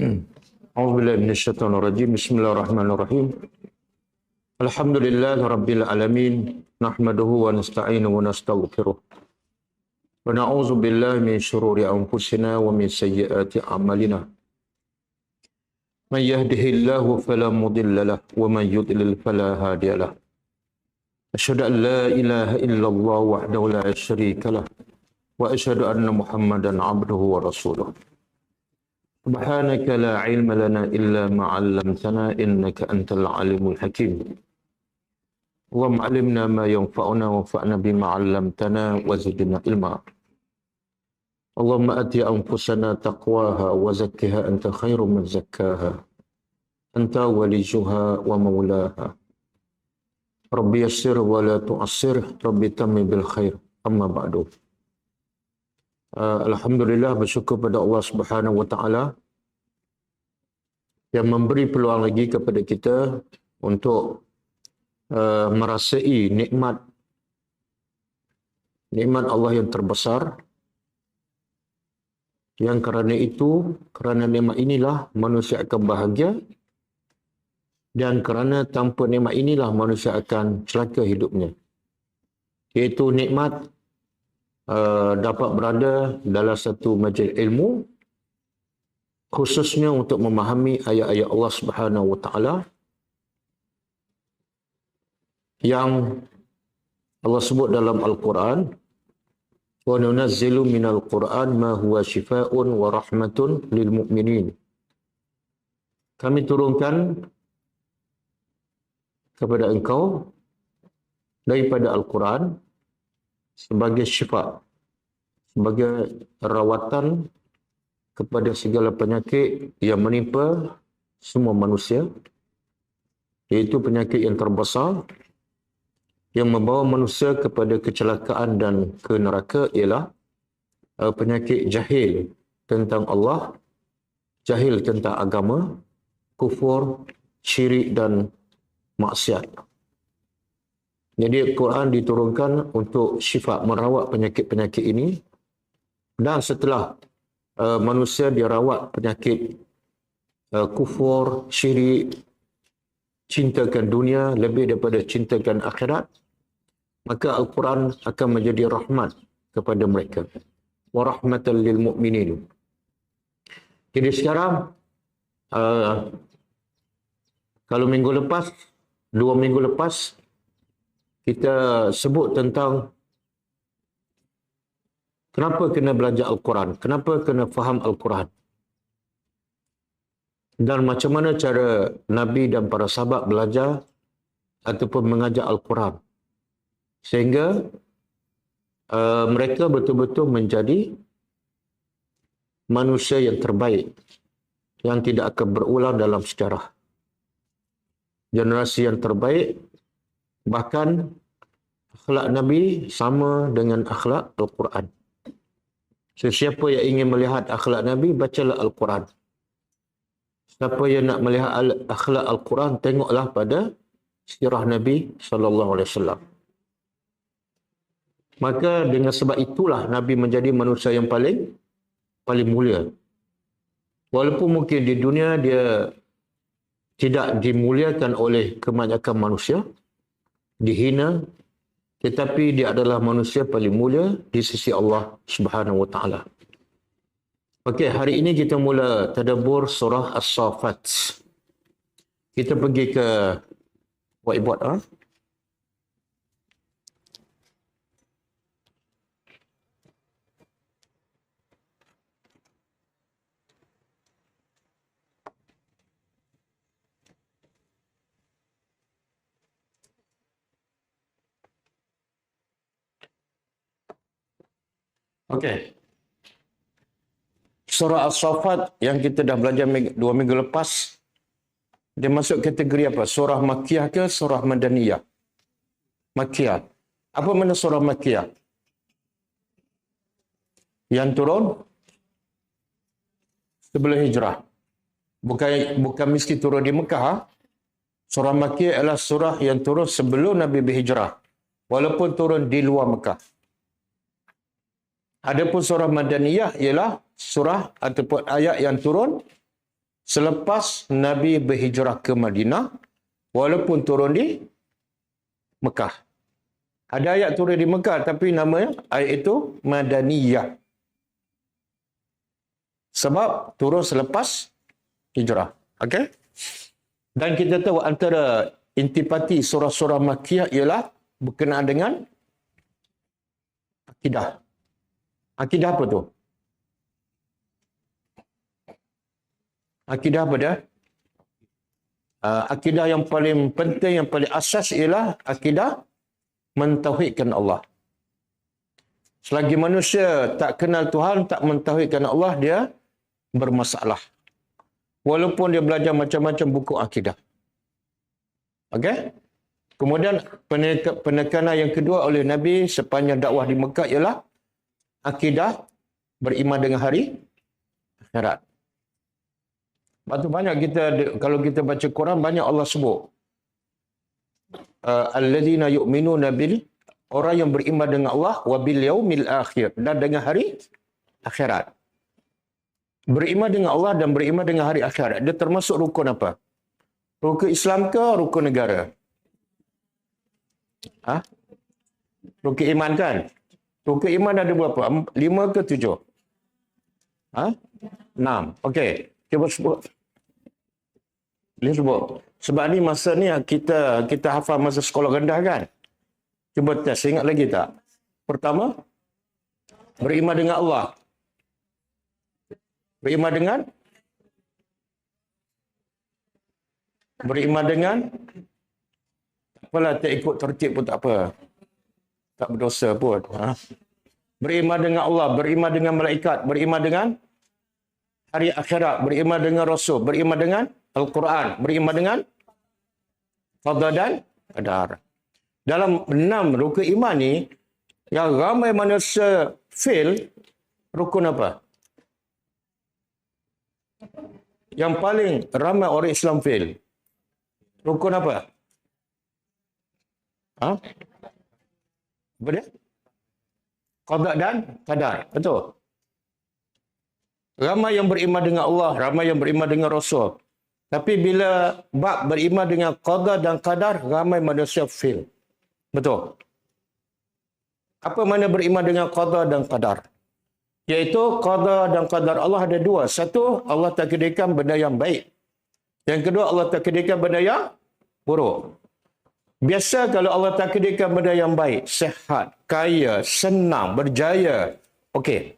A'udzubillahi minasyaitonirrajim. Bismillahirrahmanirrahim. Alhamdulillahi rabbil alamin. Nahmaduhu wa nasta'inuhu wa nastaghfiruh. Wa na'udzu billahi min syururi anfusina wa min sayyiati a'malina. Man yahdihillahu fala mudilla lahu wa man yudlil fala hadiya lahu. Asyhadu an la ilaha illallah wahdahu la syarika lahu wa asyhadu anna Muhammadan 'abduhu wa rasuluh. Subhanaka la ilma lana illa ma 'allamtana innaka antal alimul hakim. Allahumma 'allimna ma yanfa'una wanfa'na bima 'allamtana wa zidna ilma. Allahumma ati anfusana taqwaha wa zakkiha anta khairu man zakkaha. Anta waliyuha wa maulaha. Rabbi yassir wa la tu'assir, Rabbi tammi bil khair. Amma ba'du. Alhamdulillah, bersyukur pada Allah Subhanahu wa taala yang memberi peluang lagi kepada kita untuk merasai nikmat Allah yang terbesar, yang kerana itu, kerana nikmat inilah manusia akan bahagia, dan kerana tanpa nikmat inilah manusia akan celaka hidupnya, iaitu nikmat dapat berada dalam satu majlis ilmu, khususnya untuk memahami ayat-ayat Allah Subhanahu wa taala yang Allah sebut dalam Al-Quran, wa nunazzilu minal Quran ma huwa shifaa'un wa rahmatun lil mu'minin. Kami turunkan kepada engkau daripada Al-Quran sebagai syifa, sebagai rawatan kepada segala penyakit yang menimpa semua manusia, iaitu penyakit yang terbesar yang membawa manusia kepada kecelakaan dan ke neraka, ialah penyakit jahil tentang Allah, jahil tentang agama, kufur, syirik dan maksiat. Jadi Quran diturunkan untuk syifa, merawat penyakit-penyakit ini, dan setelah manusia dirawat penyakit kufur, syirik, cintakan dunia lebih daripada cintakan akhirat, maka Al-Quran akan menjadi rahmat kepada mereka. Wa rahmatan lil mu'minin. Jadi sekarang, kalau dua minggu lepas, kita sebut tentang kenapa kena belajar Al-Quran, kenapa kena faham Al-Quran, dan macam mana cara Nabi dan para sahabat belajar ataupun mengajar Al-Quran, sehingga mereka betul-betul menjadi manusia yang terbaik, yang tidak akan berulang dalam sejarah. Generasi yang terbaik, bahkan akhlak Nabi sama dengan akhlak Al-Quran. Sesiapa yang ingin melihat akhlak Nabi, bacalah Al-Quran. Siapa yang nak melihat akhlak Al-Quran, tengoklah pada sirah Nabi SAW. Maka dengan sebab itulah Nabi menjadi manusia yang paling mulia. Walaupun mungkin di dunia dia tidak dimuliakan oleh kebanyakan manusia, dihina, tetapi dia adalah manusia paling mulia di sisi Allah Subhanahu wa taala. Okey, hari ini kita mula tadabbur surah As-Saffat. Kita pergi ke whiteboard. Okey. Surah As-Saffat yang kita dah belajar 2 minggu lepas, dia masuk kategori apa? Surah Makkiyah ke surah Madaniyah? Makkiyah. Apa makna surah Makkiyah? Yang turun sebelum hijrah. Bukan mesti turun di Mekah. Surah Makkiyah adalah surah yang turun sebelum Nabi berhijrah, walaupun turun di luar Mekah. Adapun surah Madaniyah ialah surah ataupun ayat yang turun selepas Nabi berhijrah ke Madinah, walaupun turun di Mekah. Ada ayat turun di Mekah, tapi namanya ayat itu Madaniyah. Sebab turun selepas hijrah. Okey? Dan kita tahu antara intipati surah-surah Makkiyah ialah berkenaan dengan akidah. Akidah apa tu? Akidah apa dia? Akidah yang paling penting, yang paling asas ialah akidah mentauhidkan Allah. Selagi manusia tak kenal Tuhan, tak mentauhidkan Allah, dia bermasalah. Walaupun dia belajar macam-macam buku akidah. Okey? Kemudian penekanan yang kedua oleh Nabi sepanjang dakwah di Mekah ialah akidah beriman dengan hari akhirat. Sebab tu banyak kita, kalau kita baca Quran, banyak Allah sebut. Alladzina yu'minuna bil, orang yang beriman dengan Allah, wa bil yaumil akhir, dan dengan hari akhirat. Beriman dengan Allah dan beriman dengan hari akhirat, dia termasuk rukun apa? Rukun Islam ke rukun negara? Rukun iman kan? Rukun iman ada berapa? 5 ke 7? 6. Okey. Cuba sebut. Boleh sebut. Sebab ni masa ni kita hafal masa sekolah rendah kan? Cuba test. Ingat lagi tak? Pertama, beriman dengan Allah. Beriman dengan tak apalah, tak ikut tertib pun tak apa. Tak berdosa pun. Beriman dengan Allah, beriman dengan malaikat, beriman dengan hari akhirat, beriman dengan Rasul, beriman dengan Al-Quran, beriman dengan qada dan qadar. Dalam 6 rukun iman ni, yang ramai manusia fail, rukun apa? Yang paling ramai orang Islam fail, rukun apa? Apa dia? Qada dan qadar. Betul? Ramai yang beriman dengan Allah, ramai yang beriman dengan Rasul. Tapi bila bab beriman dengan qada dan qadar, ramai manusia fail. Betul? Apa makna beriman dengan qada dan qadar? Iaitu qada dan qadar Allah ada dua. Satu, Allah takdirkan benda yang baik. Yang kedua, Allah takdirkan benda yang buruk. Biasa kalau Allah takdirkan benda yang baik, sehat, kaya, senang, berjaya, okey.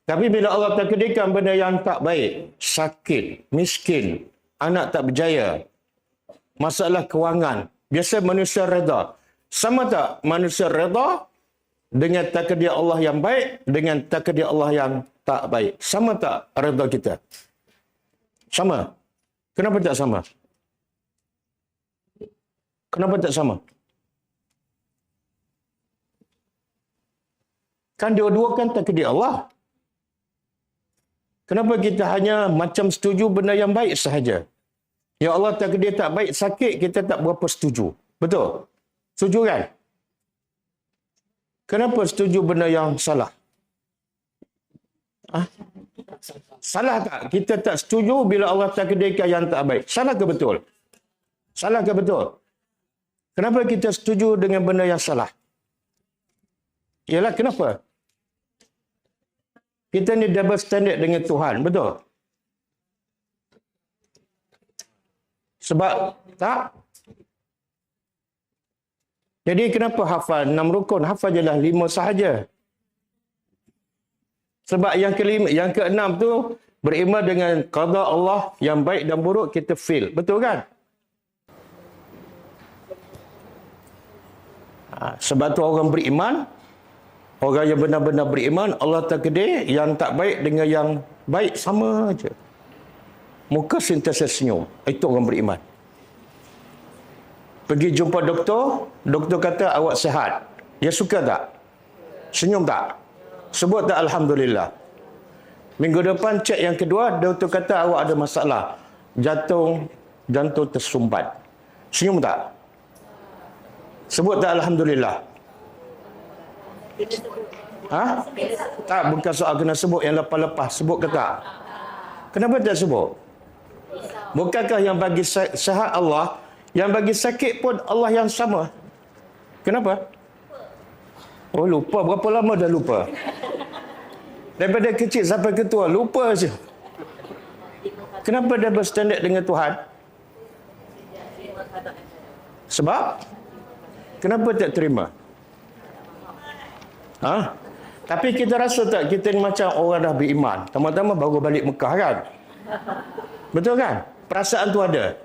Tapi bila Allah takdirkan benda yang tak baik, sakit, miskin, anak tak berjaya, masalah kewangan, biasa manusia reda. Sama tak manusia reda dengan takdir Allah yang baik dengan takdir Allah yang tak baik? Sama tak reda kita? Sama. Kenapa tak sama? Kenapa tak sama? Kan dua-dua kan takdir Allah. Kenapa kita hanya macam setuju benda yang baik sahaja? Ya Allah takdir tak baik, sakit, kita tak berapa setuju. Betul? Setuju kan? Kenapa setuju benda yang salah? Salah tak? Kita tak setuju bila Allah takdirkan yang tak baik. Salah ke betul? Salah ke betul? Kenapa kita setuju dengan benda yang salah? Ialah kenapa? Kita ni double standard dengan Tuhan, betul? Sebab tak? Jadi kenapa hafal 6 rukun? Hafal je lah 5 sahaja. Sebab yang kelima, yang keenam tu beriman dengan qada Allah yang baik dan buruk, kita fail. Betul kan? Sebab tu orang beriman, orang yang benar-benar beriman, Allah takdir yang tak baik dengan yang baik sama aja. Muka sentiasa senyum. Itu orang beriman. Pergi jumpa doktor, doktor kata awak sihat. Dia suka tak? Senyum tak? Sebut tak Alhamdulillah? Minggu depan cek yang kedua, doktor kata awak ada masalah. Jantung tersumbat. Senyum tak? Sebut tak Alhamdulillah? Tak, bukan soal kena sebut yang lepas-lepas. Sebut ke tak? Kenapa tak sebut? Bukankah yang bagi sihat Allah, yang bagi sakit pun Allah yang sama? Kenapa? Oh, lupa. Berapa lama dah lupa? Daripada kecil sampai ketua, lupa je. Kenapa dia berstandard dengan Tuhan? Sebab? Kenapa tak terima? Ha? Tapi kita rasa tak kita ni macam orang dah beriman. Tama-tama baru balik Mekah kan? Betul kan? Perasaan tu ada.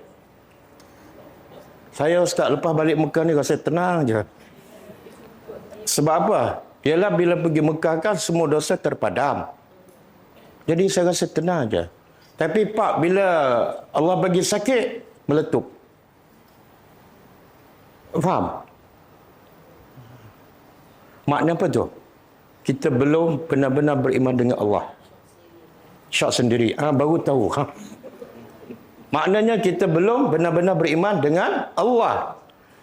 Saya Ustaz lepas balik Mekah ni rasa tenang je. Sebab apa? Ialah bila pergi Mekah kan semua dosa terpadam. Jadi saya rasa tenang je. Tapi Pak, bila Allah bagi sakit, meletup. Faham? Makna apa tu? Kita belum benar-benar beriman dengan Allah. Syak sendiri. Baru tahu. Maknanya kita belum benar-benar beriman dengan Allah.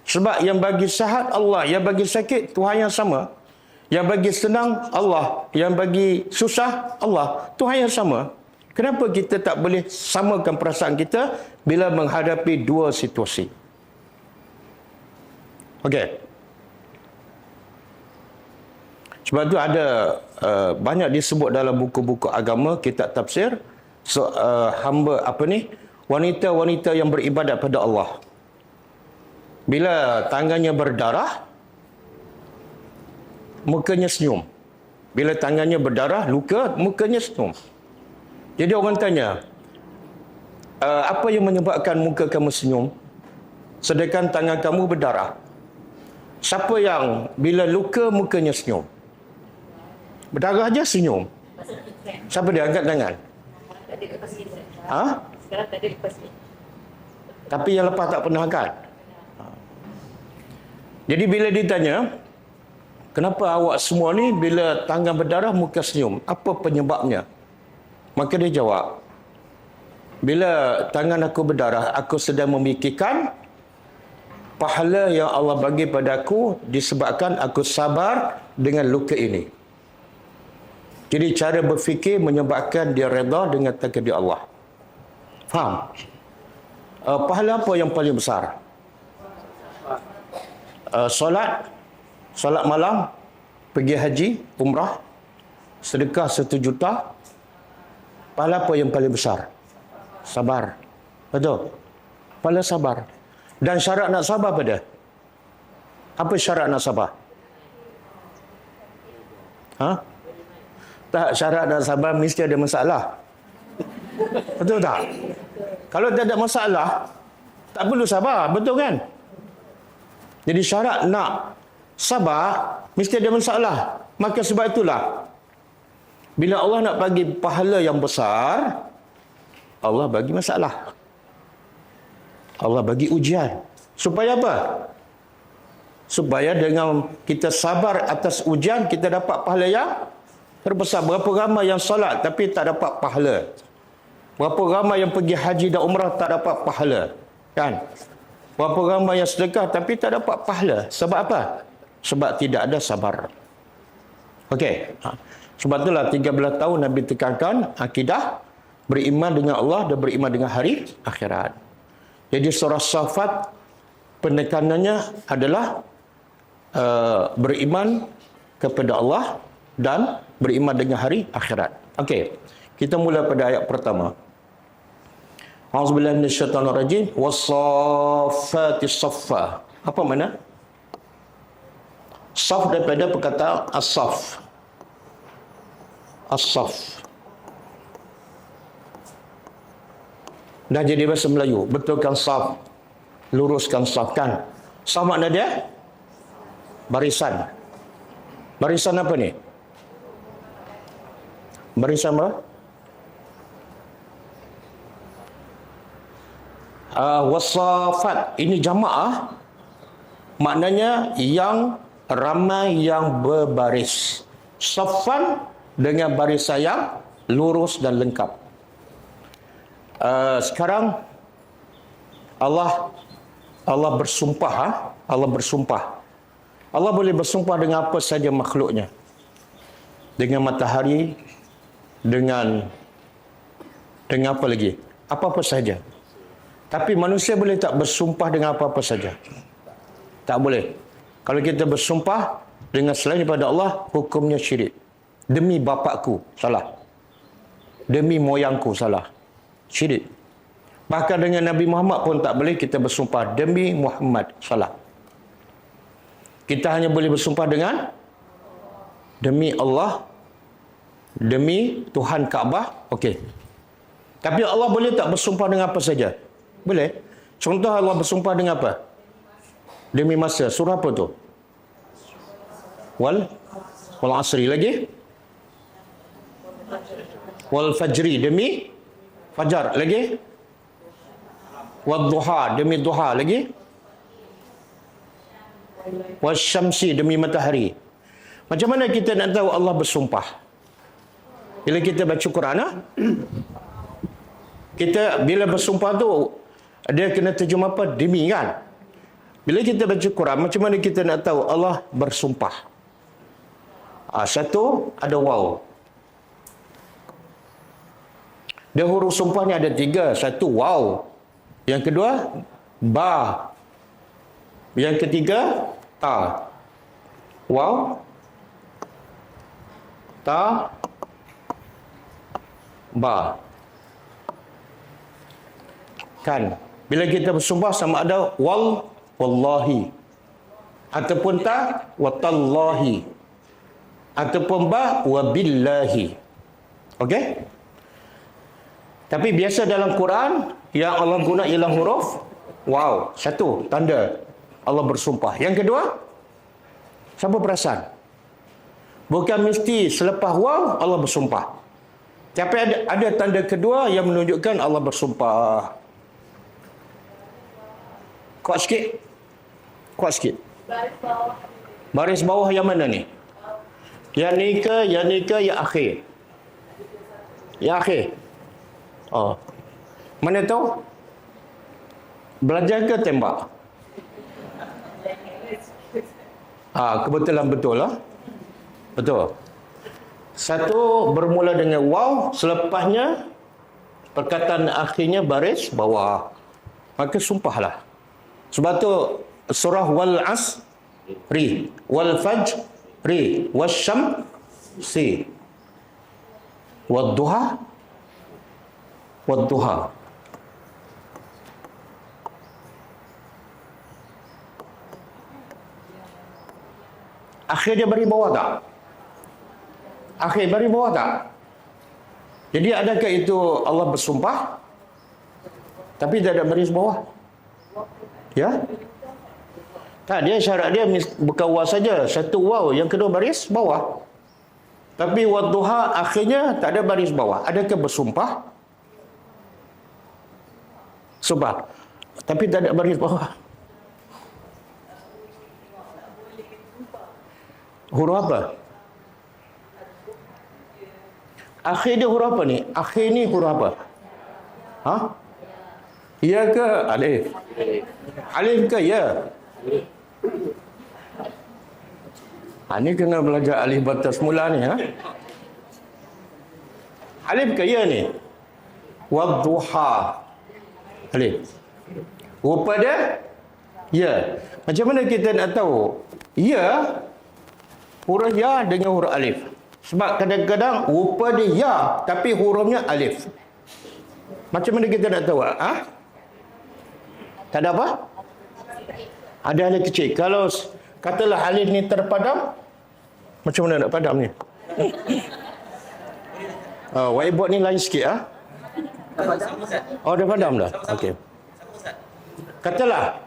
Sebab yang bagi sihat Allah, yang bagi sakit Tuhan yang sama. Yang bagi senang Allah, yang bagi susah Allah, Tuhan yang sama. Kenapa kita tak boleh samakan perasaan kita bila menghadapi dua situasi? Okey. Sebab tu ada banyak disebut dalam buku-buku agama, kitab tafsir, hamba wanita-wanita yang beribadat pada Allah. Bila tangannya berdarah, mukanya senyum. Bila tangannya berdarah, luka, mukanya senyum. Jadi orang tanya, apa yang menyebabkan muka kamu senyum sedangkan tangan kamu berdarah? Siapa yang bila luka mukanya senyum? Berdarah aja senyum. Siapa dia angkat tangan? Sekarang tak ada lepas ni. Tapi yang lepas tak pernah angkat. Jadi bila ditanya, kenapa awak semua ni bila tangan berdarah muka senyum? Apa penyebabnya? Maka dia jawab, bila tangan aku berdarah, aku sedang memikirkan pahala yang Allah bagi pada aku disebabkan aku sabar dengan luka ini. Jadi cara berfikir menyebabkan dia redha dengan takdir Allah. Faham? Pahala apa yang paling besar? Solat malam, pergi haji, umrah, sedekah 1 juta. Pahala apa yang paling besar? Sabar. Betul? Pahala sabar. Dan syarat nak sabar apa dia? Apa syarat nak sabar? Tak, syarat nak sabar mesti ada masalah. Betul tak? Kalau tak ada masalah, tak perlu sabar. Betul kan? Jadi syarat nak sabar, mesti ada masalah. Maka sebab itulah, bila Allah nak bagi pahala yang besar, Allah bagi masalah. Allah bagi ujian. Supaya apa? Supaya dengan kita sabar atas ujian, kita dapat pahala yang terbesar. Berapa ramai yang solat tapi tak dapat pahala? Berapa ramai yang pergi haji dan umrah tak dapat pahala? Kan? Berapa ramai yang sedekah tapi tak dapat pahala? Sebab apa? Sebab tidak ada sabar. Okey. Sebab itulah 13 tahun Nabi tekankan akidah beriman dengan Allah dan beriman dengan hari akhirat. Jadi surah Saffat penekanannya adalah beriman kepada Allah dan beriman dengan hari akhirat. Okey. Kita mula pada ayat pertama. A'udzubillahi minasyaitonirrajim. Was-saffati saffa. Apa makna? Saf daripada perkataan as-saf. As-saf. Dah jadi bahasa Melayu. Betulkan saf. Luruskan saf kan. Saf makna dia? Barisan. Barisan apa ni? Barisan apa? Wasafat. Ini jamaah. Maknanya yang ramai yang berbaris. Safan dengan barisan yang lurus dan lengkap. Sekarang Allah bersumpah. Allah bersumpah. Allah boleh bersumpah dengan apa saja makhluknya. Dengan matahari, dengan dengan apa lagi? Apa-apa saja. Tapi manusia boleh tak bersumpah dengan apa-apa saja? Tak boleh. Kalau kita bersumpah dengan selain daripada Allah, hukumnya syirik. Demi bapakku, salah. Demi moyangku, salah. Syirik. Bahkan dengan Nabi Muhammad pun tak boleh kita bersumpah demi Muhammad, salah. Kita hanya boleh bersumpah dengan demi Allah, demi Tuhan Kaabah, okey. Tapi Allah boleh tak bersumpah dengan apa saja? Boleh. Contoh Allah bersumpah dengan apa? Demi masa. Surah apa tu? Wal asri lagi? Wal fajri, demi fajar lagi? Wal duha, demi duha lagi? Wal syamsi, demi matahari. Macam mana kita nak tahu Allah bersumpah? Bila kita baca Quran, kita bila bersumpah tu dia kena terjemah apa? Demi, kan? Bila kita baca Quran, macam mana kita nak tahu Allah bersumpah? Satu, ada waw. Dia huruf sumpahnya ada 3. Satu, waw. Yang kedua, ba. Yang ketiga, ta. Waw, ta, ba. Kan? Bila kita bersumpah sama ada wallahi. Ataupun ta, watallahi. Ataupun ba, wabillahi. Okey? Tapi biasa dalam Quran, yang Allah guna ialah huruf waw. Satu, tanda Allah bersumpah. Yang kedua, siapa perasan? Bukan mesti selepas waw Allah bersumpah. Tapi ada tanda kedua yang menunjukkan Allah bersumpah. Kuat sikit. Kuat sikit. Baris bawah yang mana ni? Yang ni ke, yang ni ke, yang akhir? Yang akhir. Oh. Mana tahu? Belajar ke tembak? Kebetulan betul lah. Betul. Satu bermula dengan waw, selepasnya perkataan akhirnya baris bawah. Maka sumpahlah. Sebab tu surah wal asri, wal fajri, wasyamsi, wadduha, wadduha. Akhir dia beri bawah tak? Akhir beri bawah tak? Jadi adakah itu Allah bersumpah tapi tidak ada baris bawah? Ya? Tak, dia syarat dia bukan waw saja. Satu waw, yang kedua baris bawah. Tapi wadduha akhirnya tak ada baris bawah. Adakah bersumpah? Sumpah. Tapi tak ada baris bawah. Huruf apa? Akhir dia huruf apa ni? Akhir ni huruf apa? Ya ke alif? Alif ke ya? Ni kena belajar alif batas mula ni. Alif ke ya ni? Wadduha. Alif. Rupa dia? Ya. Macam mana kita nak tahu? Ya, huruf ya dengan huruf alif. Sebab kadang-kadang rupa dia ya, tapi hurufnya alif. Macam mana kita nak tahu? Tak ada apa? Ada alif kecil. Kalau katalah alif ni terpadam, macam mana nak padam ni? Whiteboard ni lain sikit. Oh, dah padam dah? Okey. Katalah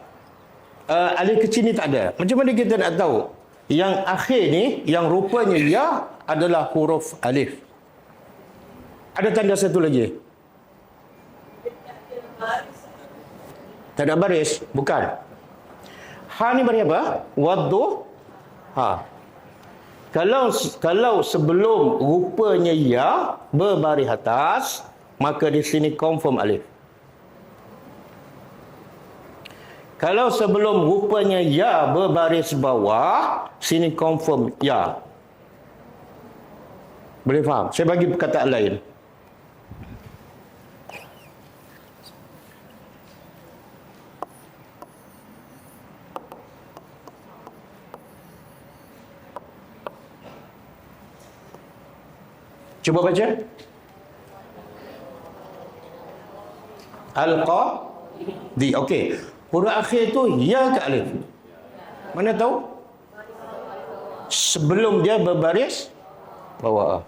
alif kecil ni tak ada. Macam mana kita nak tahu? Yang akhir ni, yang rupanya ya adalah huruf alif. Ada tanda satu lagi. Tak ada baris? Bukan. Ha ni baris apa? Wadduha. Kalau sebelum rupanya ya berbaris atas, maka di sini confirm alif. Kalau sebelum rupanya ya berbaris bawah, sini confirm ya. Boleh faham? Saya bagi perkataan lain. Cuba baca. Al-Qadi. Okey. Huruf akhir tu ya ke alif? Mana tahu? Sebelum dia berbaris bawah.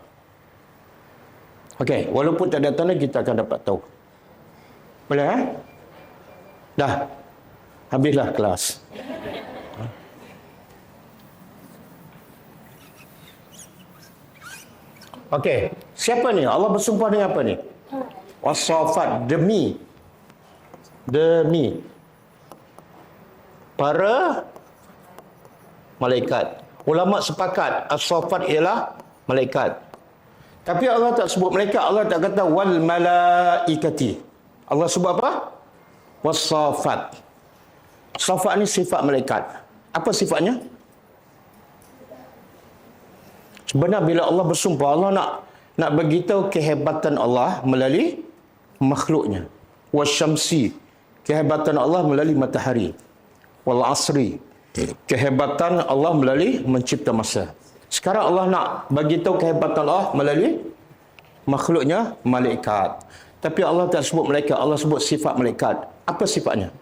Okey, walaupun tak ada tanda kita akan dapat tahu. Boleh Dah. Habislah kelas. Okey, siapa ni? Allah bersumpah dengan apa ni? Wasafat, demi para malaikat. Ulama sepakat as-safat ialah malaikat. Tapi Allah tak sebut malaikat, Allah tak kata wal malaikati. Allah sebut apa? Was-safat. Safat ni sifat malaikat. Apa sifatnya? Sebenarnya bila Allah bersumpah, Allah nak beritahu kehebatan Allah melalui makhluknya. Wasyamsi, kehebatan Allah melalui matahari. Wal asri, kehebatan Allah melalui mencipta masa. Sekarang Allah nak bagi tahu kehebatan Allah melalui makhluknya, malaikat. Tapi Allah tak sebut malaikat, Allah sebut sifat malaikat. Apa sifatnya?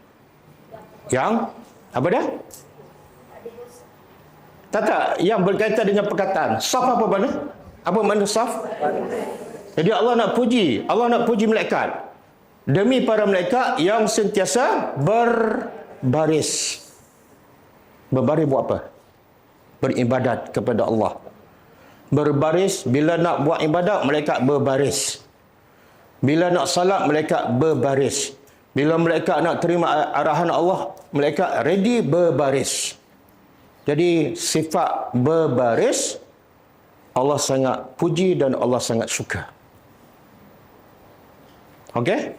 Yang apa dah? Tak, yang berkaitan dengan perkataan. Saf apa makna? Apa makna saf? Jadi Allah nak puji malaikat. Demi para malaikat yang sentiasa berbaris. Berbaris buat apa? Beribadat kepada Allah. Berbaris, bila nak buat ibadat, malaikat berbaris. Bila nak salat, malaikat berbaris. Bila malaikat nak terima arahan Allah, malaikat ready berbaris. Jadi sifat berbaris, Allah sangat puji dan Allah sangat suka. Okey?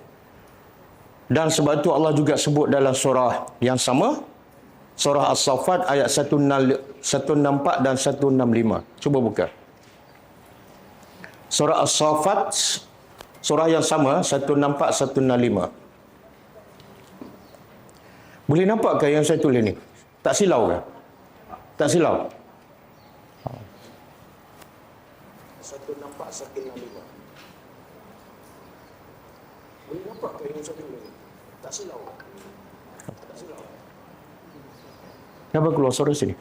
Dan sebab itu Allah juga sebut dalam surah yang sama, surah As-Saffat ayat 164 dan 165. Cuba buka. Surah As-Saffat, surah yang sama, 164, 165. Boleh nampak ke yang saya tulis ni? Tak silau ke? Tak silau. 164, 165. Boleh nampak ke yang saya tulis ni? Tak silau. Tak silau. Kenapa keluar suara sini?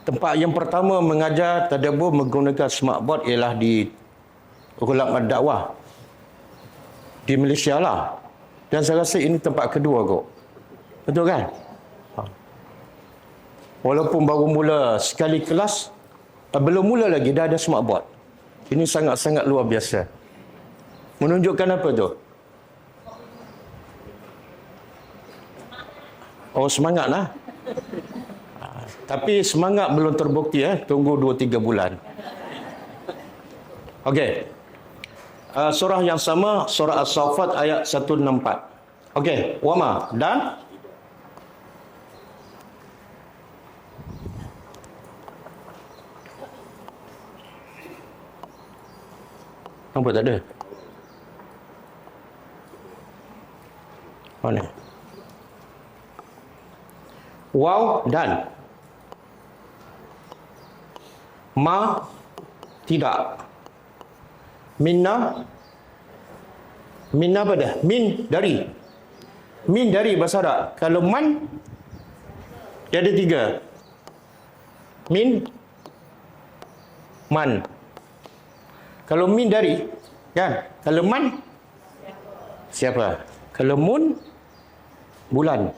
Tempat yang pertama mengajar tadabbur menggunakan smartboard ialah di Ulama Dakwah di Malaysia lah. Dan saya rasa ini tempat kedua kok. Betul kan? Walaupun baru mula sekali kelas, belum mula lagi dah ada smartboard. Ini sangat-sangat luar biasa. Menunjukkan apa tu? Oh, semangat lah. Tapi semangat belum terbukti. Tunggu 2-3 bulan. Okey. Surah yang sama, surah As-Saffat ayat 164. Okey, wama dan nampak tak ada? Mana? Waw dan ma tidak. Minna apa dah? Min dari. Min dari bahasa Arab. Kalau man dia ada 3. Min, man. Kalau min dari, kan? Kalau man siapa? Kalau mun bulan.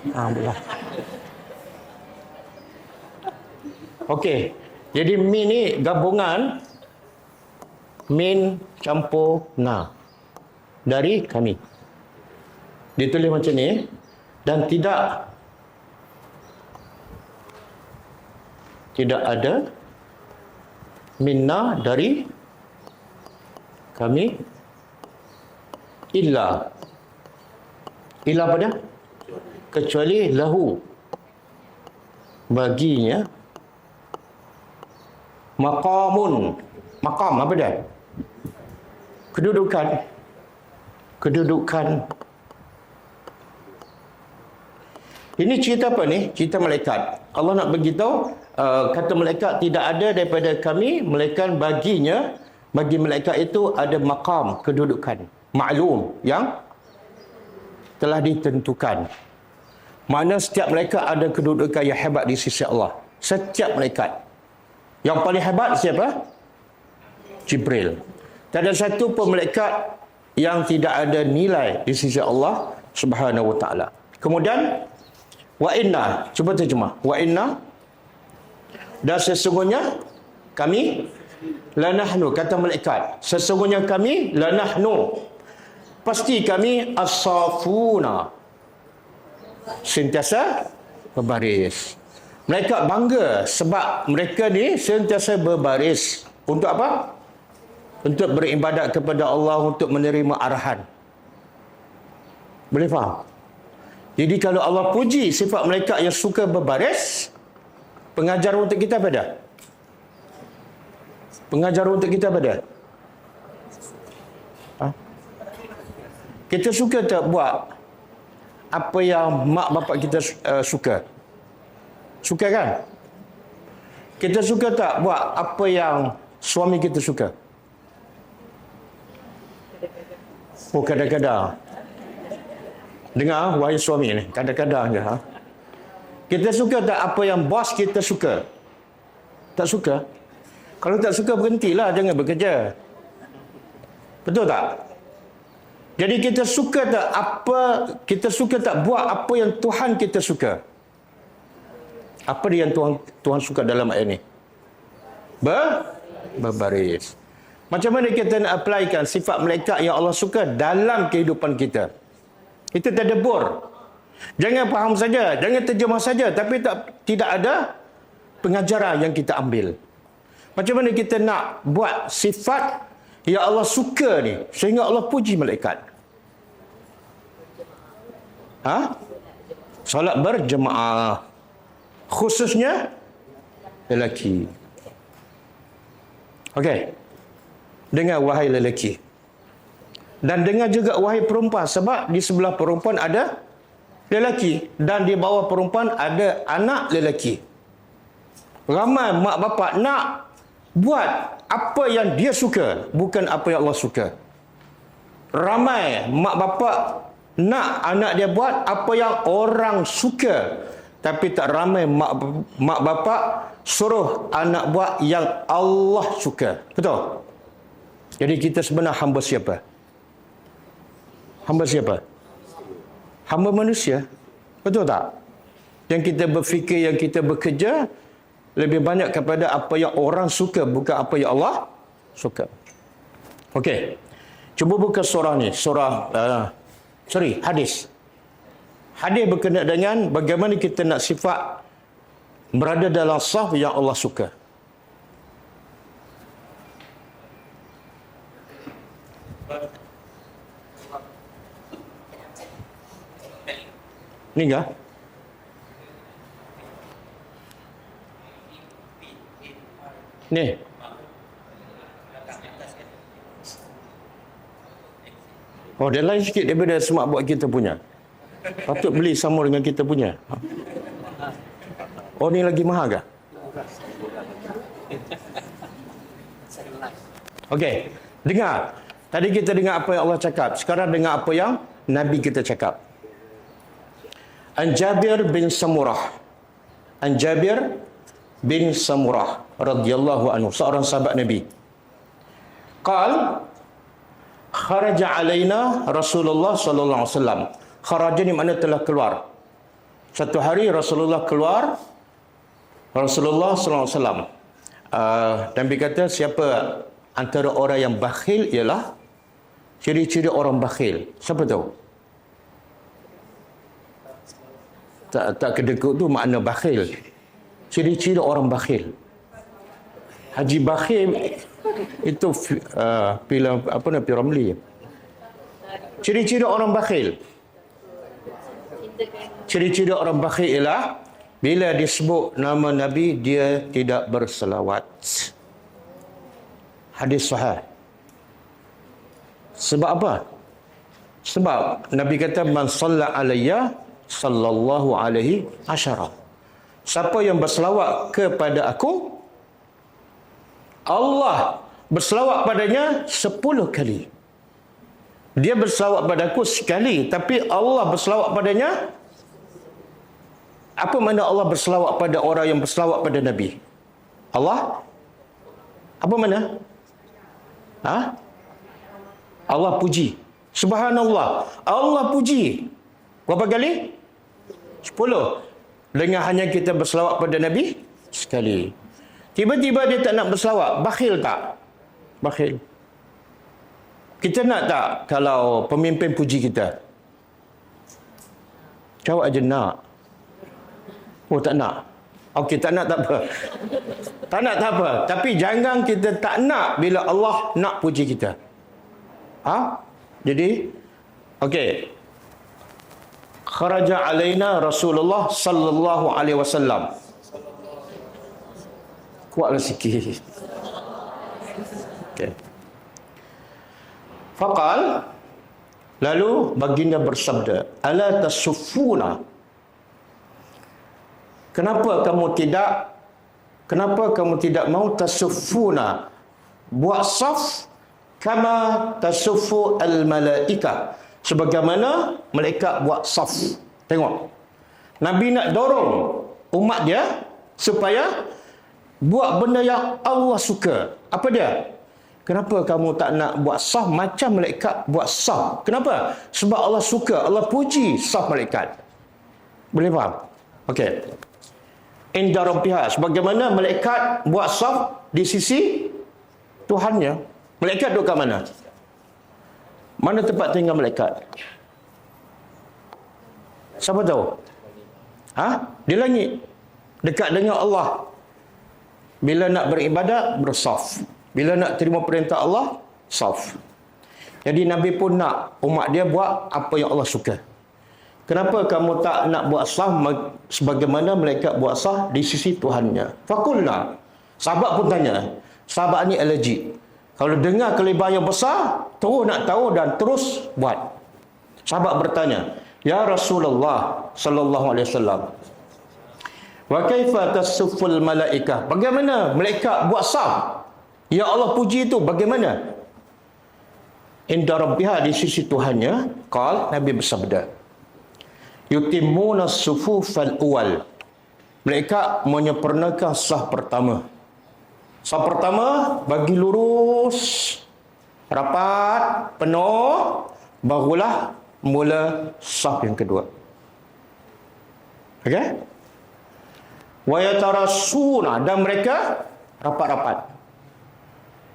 Bulan. Okey. Jadi min ni gabungan min campur na dari kami. Ditulis macam ni dan tidak ada minna dari kami illa apa dia? Kecuali lahu baginya Maqamun. Maqam apa dia? Kedudukan. Kedudukan. Ini cerita apa ni? Cerita malaikat. Allah nak beritahu, kata malaikat, tidak ada daripada kami melainkan baginya, bagi malaikat itu ada maqam, kedudukan maklum yang telah ditentukan. Mana setiap malaikat ada kedudukan yang hebat di sisi Allah. Setiap malaikat. Yang paling hebat siapa? Jibril. Tak ada satu pun malaikat yang tidak ada nilai di sisi Allah Subhanahu wa taala. Kemudian wa inna, cuba terjemah. Wa inna, dan sesungguhnya kami, lanahnu, kata malaikat, sesungguhnya kami, lanahnu, pasti kami, as-safuna, sentiasa berbaris. Malaikat bangga sebab mereka ni sentiasa berbaris. Untuk apa? Untuk beribadat kepada Allah, untuk menerima arahan. Boleh faham? Jadi kalau Allah puji sifat malaikat yang suka berbaris, pengajar untuk kita apa dia? Pengajar untuk kita apa dia? Ha? Kita suka tak buat apa yang mak bapak kita suka? Suka kan? Kita suka tak buat apa yang suami kita suka? Oh, kadang-kadang. Dengar, wahai suami ni, kadang-kadang je. Ha? Kita suka tak apa yang bos kita suka? Tak suka? Kalau tak suka, berhentilah, jangan bekerja. Betul tak? Jadi kita suka tak buat apa yang Tuhan kita suka? Apa dia yang Tuhan suka dalam ayat ni? Berbaris. Macam mana kita nak applykan sifat malaikat yang Allah suka dalam kehidupan kita? Itu tadabbur. Jangan faham saja, jangan terjemah saja, tapi tidak ada pengajaran yang kita ambil. Macam mana kita nak buat sifat yang Allah suka ni sehingga Allah puji malaikat? Solat berjemaah, khususnya lelaki. Okey. Dengar wahai lelaki. Dan dengar juga wahai perempuan, sebab di sebelah perempuan ada lelaki dan di bawah perempuan ada anak lelaki. Ramai mak bapak nak buat apa yang dia suka, bukan apa yang Allah suka. Ramai mak bapak nak anak dia buat apa yang orang suka, tapi tak ramai mak bapak suruh anak buat yang Allah suka. Betul? Jadi kita sebenarnya hamba siapa? Hamba siapa? Hamba manusia. Betul tak? Yang kita berfikir, yang kita bekerja lebih banyak kepada apa yang orang suka, bukan apa yang Allah suka. Okey. Cuba buka surah ni. Hadis. Hadis berkenaan dengan bagaimana kita nak sifat berada dalam saf yang Allah suka. Ni kah? Ni. Oh, dia lain sikit daripada smartboard kita punya. Patut beli sama dengan kita punya. Oh, ni lagi mahal kah? Okey, dengar. Tadi kita dengar apa yang Allah cakap. Sekarang dengar apa yang Nabi kita cakap. An Jabir bin Samurah. An Jabir bin Samurah radhiyallahu anhu, seorang sahabat Nabi. Qal kharaja alaina Rasulullah sallallahu alaihi wasallam. Kharaja ni makna telah keluar. Satu hari Rasulullah keluar. Rasulullah sallallahu alaihi wasallam. Nabi kata siapa antara orang yang bakhil ialah ciri-ciri orang bakhil. Siapa tahu? Tak kedekut tu makna bakhil. Ciri-ciri orang bakhil. Haji Bakhil itu filem apa nak Piramli. Ciri-ciri orang bakhil. Ciri-ciri orang bakhil ialah bila disebut nama Nabi dia tidak berselawat. hadis sahih. Sebab apa? Sebab Nabi kata man shalla alayya sallallahu alaihi asyara. Siapa yang berselawat kepada aku, Allah berselawat padanya 10 kali. Dia berselawat pada aku sekali, tapi Allah berselawat padanya. Apa makna Allah berselawat pada orang yang berselawat pada Nabi? Allah? Apa makna? Allah puji. Subhanallah. Allah puji. Berapa kali? 10. Dengan hanya kita berselawat pada Nabi sekali. Tiba-tiba dia tak nak berselawat. Bakhil tak? Bakhil. Kita nak tak kalau pemimpin puji kita? Jawab aja nak. Oh tak nak. Okey, tak nak tak apa. Tak nak tak apa. Tapi jangan kita tak nak bila Allah nak puji kita. Jadi, okey. Kharaja alaina Rasulullah sallallahu alaihi wasallam. Kuatlah sikit. Okey. Faqal, lalu baginda bersabda, ala tasuffuna, kenapa kamu tidak mau tasuffuna, buat saf kama tasuffu al malaika, sebagaimana malaikat buat saf. Tengok, Nabi nak dorong umat dia supaya buat benda yang Allah suka. Apa dia? Kenapa kamu tak nak buat saf macam malaikat buat saf? Kenapa? Sebab Allah suka, Allah puji saf malaikat. Boleh faham? Okey. Inda rabbiha, sebagaimana malaikat buat saf di sisi Tuhannya. Malaikat duduk kat mana? Mana tempat tinggal malaikat? Siapa tahu? Di langit. Dekat dengan Allah. Bila nak beribadat, bersaf. Bila nak terima perintah Allah, saf. Jadi Nabi pun nak umat dia buat apa yang Allah suka. Kenapa kamu tak nak buat saf sebagaimana malaikat buat saf di sisi Tuhannya? Fakulna. Sahabat pun tanya. Sahabat ni allergic. Kalau dengar kelebihan yang besar, terus nak tahu dan terus buat. Sahabat bertanya, ya Rasulullah sallallahu alaihi wasallam, wa kaifa tasufful malaikah? Bagaimana malaikat buat saf? Ya Allah puji itu bagaimana? Inda rabbiha, di sisi Tuhannya. Qal, Nabi bersabda, yutimmuna sufufal awal. Mereka menyempurnakan saf pertama. Saf pertama bagi lurus, rapat, penuh, barulah mula saf yang kedua. Okey? Wa yatarasuna, dan mereka rapat-rapat.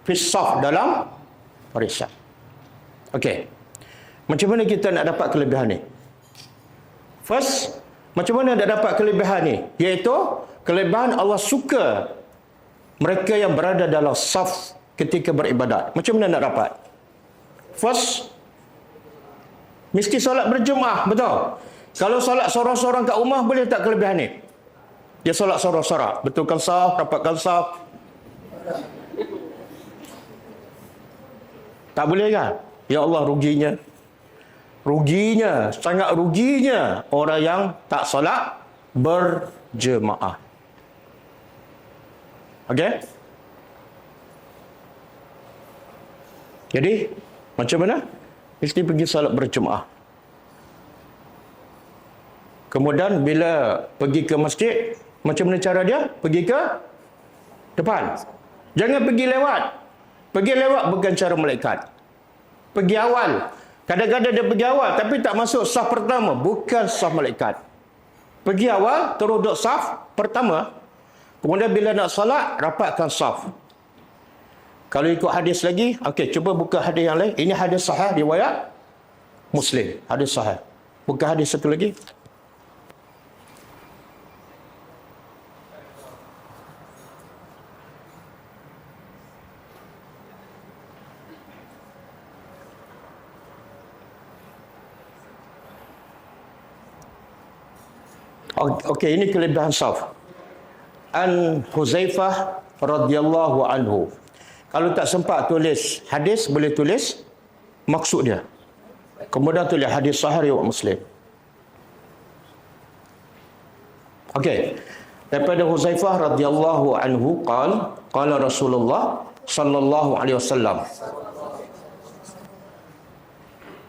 Fisaf, dalam barisan. Okey. Macam mana kita nak dapat kelebihan ni? First, macam mana nak dapat kelebihan ni? Iaitu kelebihan Allah suka mereka yang berada dalam saf ketika beribadat. Macam mana nak dapat? First, mesti solat berjemaah, betul? Kalau solat sorang-sorang kat rumah, boleh tak kelebihan ni? Dia solat sorang-sorang, betulkan saf, rapatkan saf. Tak boleh kan? Ya Allah, ruginya. Ruginya, sangat ruginya orang yang tak solat berjemaah. Okey? Jadi, macam mana? Mesti pergi solat berjemaah. Kemudian bila pergi ke masjid, macam mana cara dia? Pergi ke depan. Jangan pergi lewat. Pergi lewat bukan cara malaikat. Pergi awal. Kadang-kadang dia pergi awal tapi tak masuk saf pertama. Bukan saf malaikat. Pergi awal, terus duduk saf pertama. Kemudian bila nak salat, rapatkan saf. Kalau ikut hadis lagi, okey, cuba buka hadis yang lain. Ini hadis sahih riwayat Muslim. Hadis sahih. Buka hadis satu lagi. Okey, ini kelebihan saf. An Huzaifah radhiyallahu anhu. Kalau tak sempat tulis hadis, boleh tulis maksud dia. Kemudian tulis hadis sahih riwayat Muslim. Okey. Daripada Huzaifah radhiyallahu anhu qala Rasulullah sallallahu alaihi wasallam,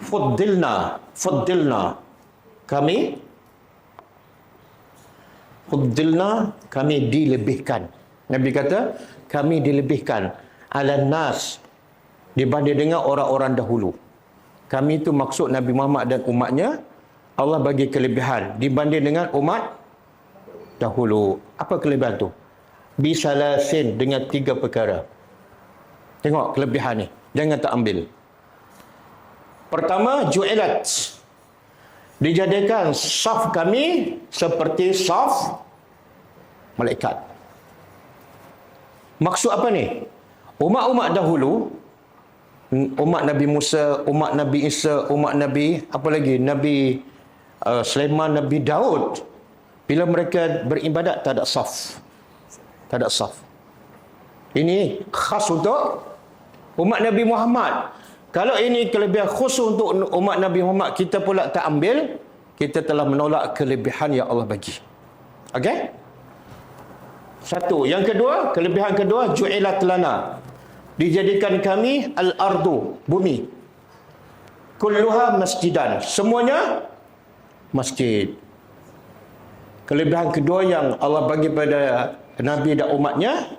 Fuddilna kami dilebihkan. Nabi kata kami dilebihkan ala nas dibanding dengan orang-orang dahulu. Kami itu maksud Nabi Muhammad dan umatnya. Allah bagi kelebihan dibanding dengan umat dahulu. Apa kelebihan tu? Bisalasin, dengan 3 perkara. Tengok kelebihan ni, jangan tak ambil. Pertama, ju'ilat, dijadikan saf kami seperti saf malaikat. Maksud apa ni? Umat-umat dahulu, umat Nabi Musa, umat Nabi Isa, umat Nabi apa lagi? Nabi Sulaiman, Nabi Daud, bila mereka beribadat tak ada saf. Tak ada saf. Ini khas untuk umat Nabi Muhammad. Kalau ini kelebihan khusus untuk umat Nabi Muhammad, kita pula tak ambil, kita telah menolak kelebihan yang Allah bagi. Okey? Satu. Yang kedua, kelebihan kedua, ju'ilat lana, dijadikan kami al-ardu, bumi, kulluha masjidan, semuanya masjid. Kelebihan kedua yang Allah bagi pada Nabi dan umatnya,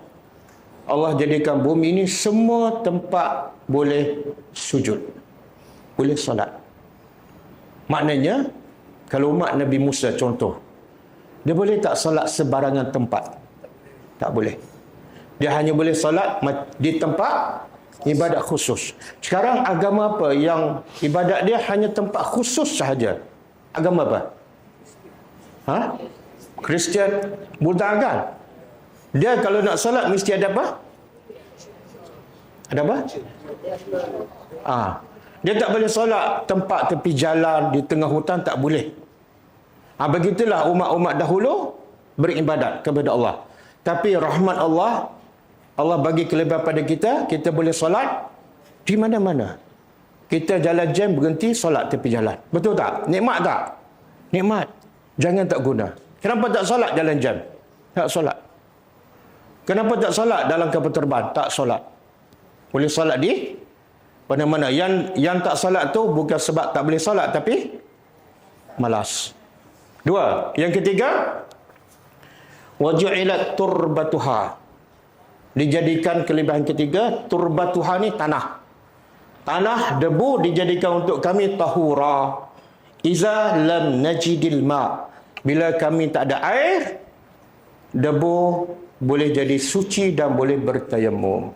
Allah jadikan bumi ini semua tempat boleh sujud, boleh solat. Maknanya, kalau umat Nabi Musa contoh, dia boleh tak solat sebarangan tempat? Tak boleh. Dia hanya boleh solat di tempat ibadat khusus. Sekarang agama apa yang ibadat dia hanya tempat khusus sahaja? Agama apa? Kristian, Buddha kan? Dia kalau nak solat mesti ada apa? Ada apa? Dia tak boleh solat tempat tepi jalan, di tengah hutan, tak boleh. Begitulah umat-umat dahulu beribadat kepada Allah. Tapi rahmat Allah, Allah bagi kelebihan pada kita, kita boleh solat di mana-mana. Kita jalan jam berhenti solat tepi jalan. Betul tak? Nikmat tak? Nikmat. Jangan tak guna. Kenapa tak solat jalan jam? Tak solat. Kenapa tak solat dalam kapal terbang? Tak solat. Boleh solat di mana-mana. Yang tak solat tu bukan sebab tak boleh solat, tapi malas. Dua. Yang ketiga, waju'ilat turbatuha, dijadikan kelebihan ketiga, turbatuha ni tanah. Tanah, debu dijadikan untuk kami tahura. Iza lam najidil ma', bila kami tak ada air, debu boleh jadi suci dan boleh bertayamum.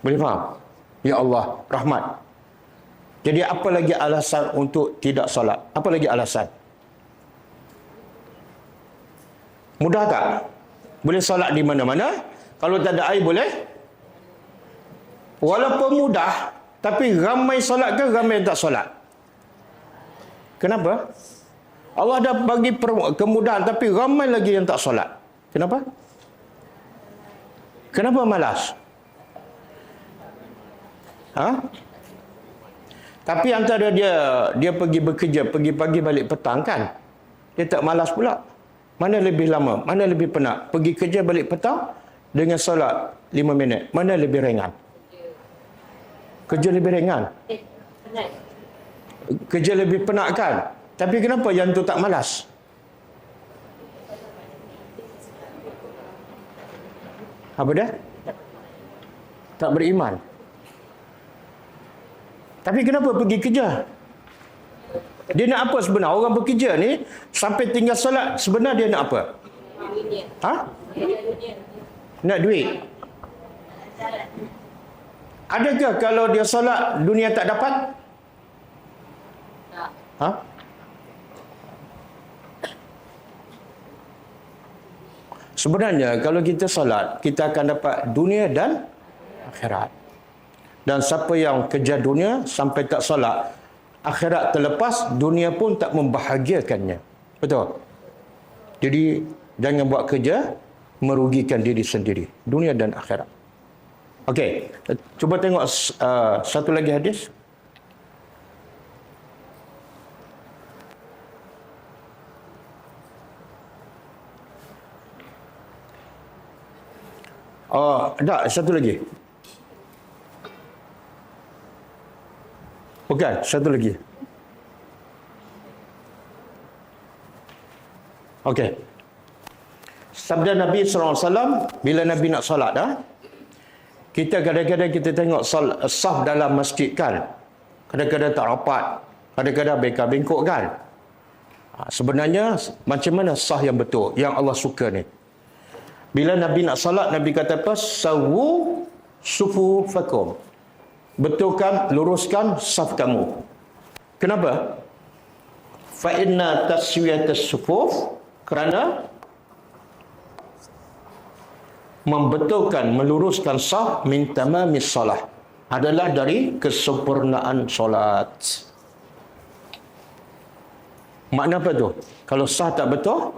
Boleh faham? Ya Allah, rahmat. Jadi apa lagi alasan untuk tidak solat? Apa lagi alasan? Mudah tak? Boleh solat di mana-mana. Kalau tak ada air boleh? Walaupun mudah, tapi ramai solat ke ramai tak solat? Kenapa? Allah dah bagi kemudahan, tapi ramai lagi yang tak solat. Kenapa? Kenapa malas? Tapi antara dia pergi bekerja, pergi pagi balik petang kan? Dia tak malas pula. Mana lebih lama? Mana lebih penat? Pergi kerja balik petang dengan solat 5 minit. Mana lebih ringan? Kerja lebih ringan. Kerja lebih penat kan? Tapi kenapa yang tu tak malas? Apa dia? Tak beriman. Tapi kenapa pergi kerja? Dia nak apa sebenarnya? Orang bekerja ni sampai tinggal solat, sebenarnya dia nak apa? Nak duit. Adakah kalau dia solat dunia tak dapat? Sebenarnya kalau kita solat, kita akan dapat dunia dan akhirat. Dan siapa yang kejar dunia sampai tak solat, akhirat terlepas, dunia pun tak membahagiakannya. Betul? Jadi jangan buat kerja merugikan diri sendiri, dunia dan akhirat. Okey, cuba tengok satu lagi hadis. Tak, satu lagi. Bukan, satu lagi. Okey. Sabda Nabi SAW, bila Nabi nak solat, kita kadang-kadang kita tengok saf dalam masjid kan. Kadang-kadang tak rapat. Kadang-kadang bengkok-bengkok kan. Sebenarnya, macam mana saf yang betul, yang Allah suka ni? Bila Nabi nak salat, Nabi kata apa? Sawu sufufakum. Betulkan, luruskan saf kamu. Kenapa? Fa inna taswiyatas sufuf, kerana membetulkan, meluruskan saf min tamamis salah, adalah dari kesempurnaan solat. Makna apa tu? Kalau saf tak betul,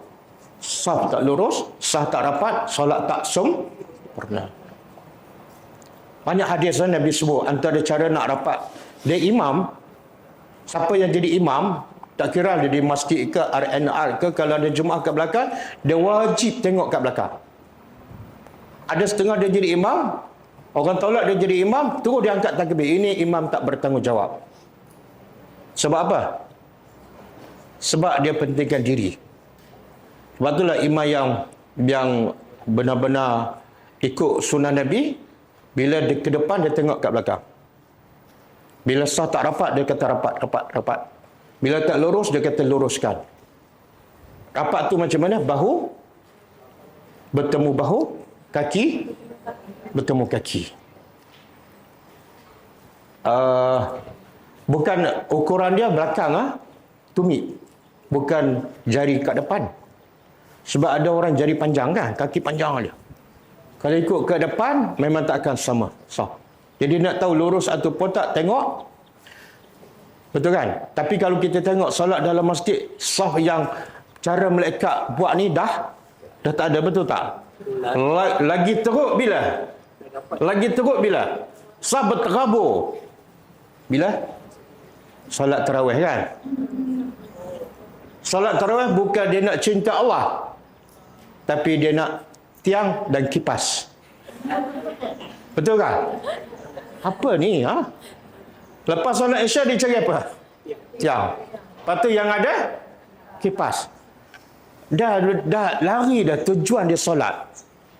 saf tak lurus, saf tak rapat, solat tak sempurna. Banyak hadis Nabi sebut antara cara nak rapat. Dia imam, siapa yang jadi imam, tak kira dia di masjid ke RNR ke, kalau ada jemaah kat belakang, dia wajib tengok kat belakang. Ada setengah dia jadi imam, orang tolak dia jadi imam, terus dia angkat takbir. Ini imam tak bertanggungjawab. Sebab apa? Sebab dia pentingkan diri. Sebab itulah imam yang benar-benar ikut sunnah Nabi, bila dia ke depan, dia tengok kat belakang. Bila sah tak rapat, dia kata rapat. Bila tak lurus, dia kata luruskan. Rapat tu macam mana? Bahu bertemu bahu, kaki bertemu kaki. Bukan ukuran dia belakang, tumit. Bukan jari kat depan. Sebab ada orang jari panjang kan, kaki panjang dia. Kalau ikut ke depan, memang tak akan sama. Jadi nak tahu lurus ataupun tak, tengok. Betul kan? Tapi kalau kita tengok solat dalam masjid, saf yang cara malaikat buat ni dah tak ada, betul tak? Lagi teruk bila? Lagi teruk bila? Saf berterabur. Bila? Solat tarawih kan? Solat tarawih bukan dia nak cinta Allah, tapi dia nak tiang dan kipas. Betul kan? Apa ni? Lepas solat Isya dia cari apa? Tiang. Lepas tu yang ada kipas. Dah lari dah tujuan dia solat.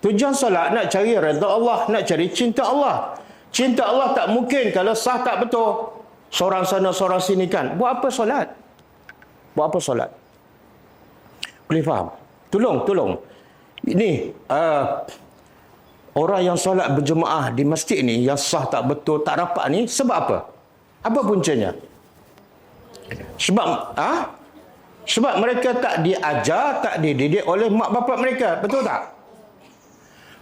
Tujuan solat nak cari redha Allah, nak cari cinta Allah. Cinta Allah tak mungkin kalau sah tak betul. Seorang sana, seorang sini kan. Buat apa solat? Buat apa solat? Boleh faham? Tolong. Ini orang yang solat berjemaah di masjid ni, yang sah tak betul, tak rapat ni, sebab apa? Apa puncanya? Sebab mereka tak diajar, tak dididik oleh mak bapak mereka. Betul tak?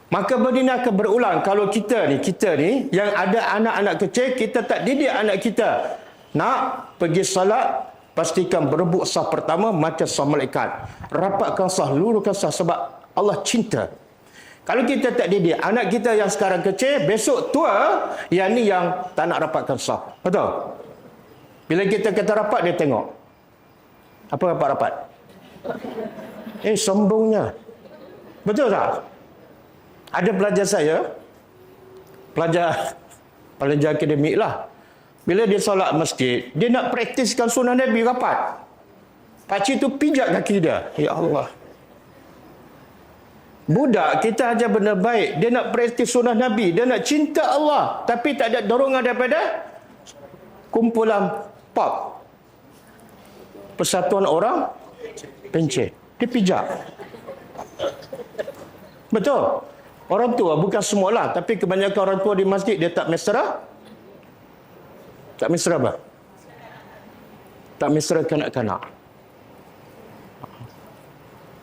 Maka benda ni akan berulang kalau kita ni yang ada anak-anak kecil, kita tak didik anak kita. Nak pergi salat, pastikan berebut saf pertama macam saf malaikat. Rapatkan saf, luruskan saf, sebab Allah cinta. Kalau kita tak didik anak kita yang sekarang kecil, besok tua, yang ni yang tak nak rapatkan saf. Betul? Bila kita kata rapat, dia tengok. Apa rapat-rapat? Sombongnya. Betul tak? Ada pelajar saya, pelajar akademik lah. Bila dia solat masjid, dia nak praktiskan sunnah Nabi rapat. Pakcik tu pijak kaki dia. Ya Allah. Budak kita ajar benda baik. Dia nak praktis sunnah Nabi. Dia nak cinta Allah. Tapi tak ada dorongan daripada kumpulan pop. Persatuan orang pencet. Dia pijak. Betul. Orang tua bukan semualah, tapi kebanyakan orang tua di masjid dia tak mesra. Tak mesra apa? Tak mesra kanak-kanak.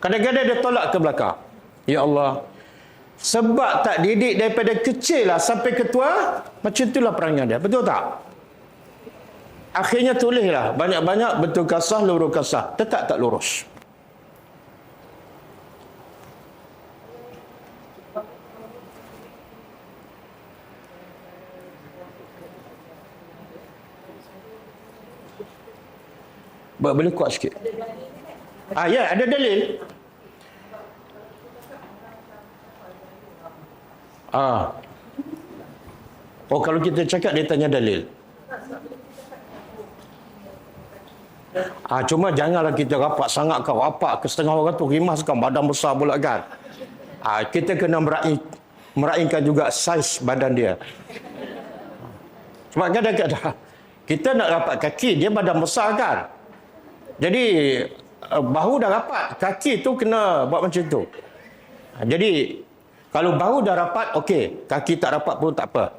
Kadang-kadang dia tolak ke belakang. Ya Allah, sebab tak didik daripada kecil lah sampai ke tua, macam itulah perangai dia. Betul tak? Akhirnya tulislah banyak-banyak betul kasah, lurus kasah. Tetap tak lurus. Boleh kuat sikit. Ya, ada dalil. Kalau kita cakap dia tanya dalil. Cuma janganlah kita rapat sangat kan, rapat ke setengah orang tu rimas kan, badan besar pula kan. Kita kena meraihkan juga saiz badan dia. Sebab kadang-kadang kita nak rapat kaki, dia badan besar kan. Jadi bahu dah rapat, kaki tu kena buat macam tu. Jadi kalau bahu dah rapat, okey, kaki tak rapat pun tak apa.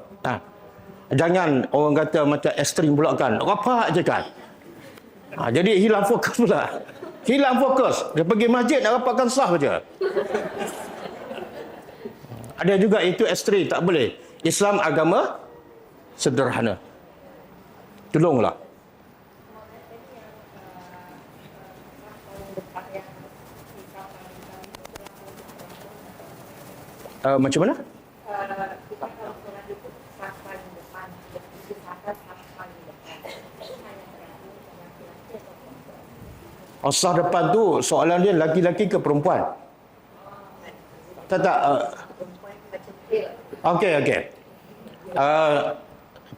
Jangan orang kata macam ekstrim pula kan, rapat je kan. Jadi hilang fokus pula. Hilang fokus. Dia pergi masjid nak rapatkan sah je. Ada juga itu ekstrim, tak boleh. Islam agama sederhana. Tolonglah. Macam mana? Sah depan tu soalan dia laki-laki ke perempuan? Tak. Okey.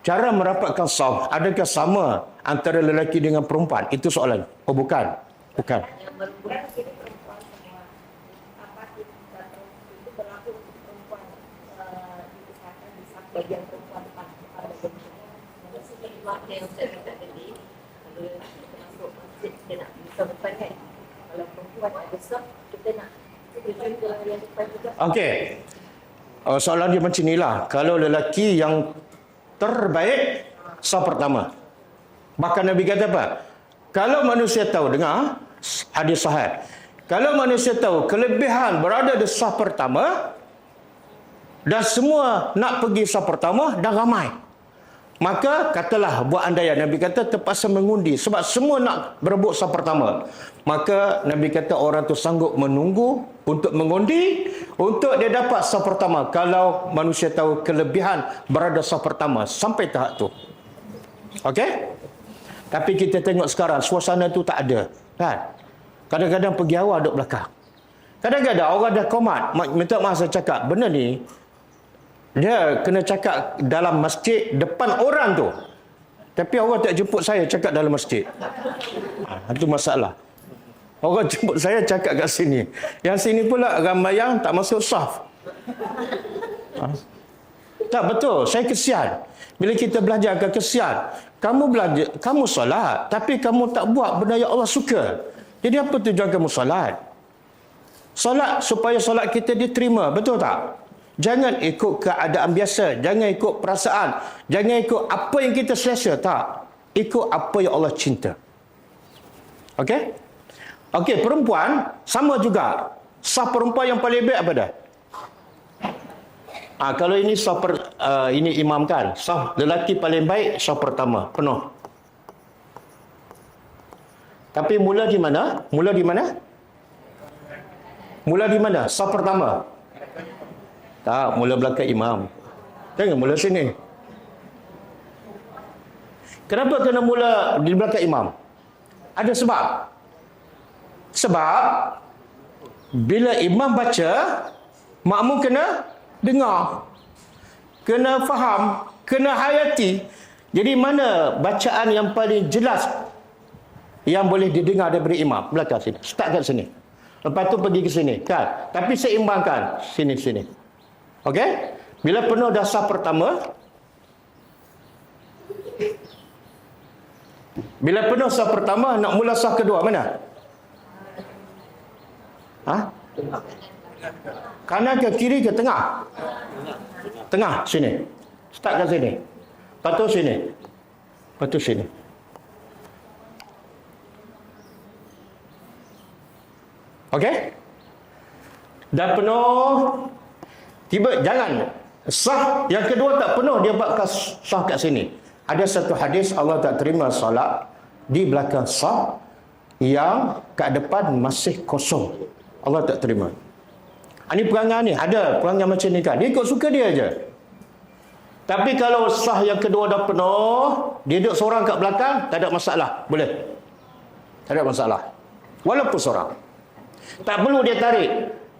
Cara merapatkan saf, adakah sama antara lelaki dengan perempuan? Itu soalan. Bukan. Bagian perempuan depan yang saya kata tadi, kalau kita masuk masjid kita nak bisa depan kan, kalau perempuan ada saf kita nak tuju ke yang depan juga. Okey. Soalan dia macam inilah. Kalau lelaki yang terbaik saf pertama. Bahkan Nabi kata apa? Kalau manusia tahu, dengar hadis sahih. Kalau manusia tahu kelebihan berada di saf pertama, dan semua nak pergi saf pertama dan ramai, maka katalah buat andaian, Nabi kata terpaksa mengundi sebab semua nak berebut saf pertama. Maka Nabi kata orang tu sanggup menunggu untuk mengundi untuk dia dapat saf pertama kalau manusia tahu kelebihan berada saf pertama sampai tahap tu. Okey? Tapi kita tengok sekarang suasana tu tak ada, kan? Kadang-kadang pergi awal duduk belakang. Kadang-kadang orang dah komat, minta maaf saya cakap, benda ni dia kena cakap dalam masjid depan orang tu. Tapi orang tak jemput saya cakap dalam masjid. Itu masalah. Orang jemput saya cakap kat sini. Yang sini pula ramai yang tak masuk saf. Tak betul. Saya kesian. Bila kita belajar ke kesian. Kamu belajar, kamu solat. Tapi kamu tak buat benda yang Allah suka. Jadi apa tujuan kamu solat? Solat supaya solat kita diterima. Betul tak? Jangan ikut keadaan biasa. Jangan ikut perasaan. Jangan ikut apa yang kita selesa. Tak. Ikut apa yang Allah cinta. Okey? Okey, perempuan sama juga. Saf perempuan yang paling baik apa dah? Kalau ini saf ini imam kan. Saf lelaki paling baik saf pertama, penuh. Tapi mula di mana? Mula di mana? Saf pertama. Tak, mula belakang imam. Jangan mula sini. Kenapa kena mula di belakang imam? Ada sebab. Sebab bila imam baca, makmum kena dengar, kena faham, kena hayati. Jadi mana bacaan yang paling jelas yang boleh didengar daripada imam? Belakang sini. Start kat sini. Lepas tu pergi ke sini, kan? Tapi seimbangkan sini. Okey? Bila penuh dah saf pertama, bila penuh saf pertama, nak mula saf kedua mana? Kanan ke kiri ke tengah? Tengah, sini. Start kat sini. Lepas tu sini. Lepas tu sini. Okey? Dah penuh. Jangan sah yang kedua tak penuh dia buat sah kat sini. Ada satu hadis Allah tak terima solat di belakang sah yang kat depan masih kosong. Allah tak terima. Ini perangai ni, ada perangai macam ni kan. Dia ikut suka dia aja. Tapi kalau sah yang kedua dah penuh, dia duduk seorang kat belakang, tak ada masalah, boleh. Tak ada masalah. Walaupun seorang. Tak perlu dia tarik.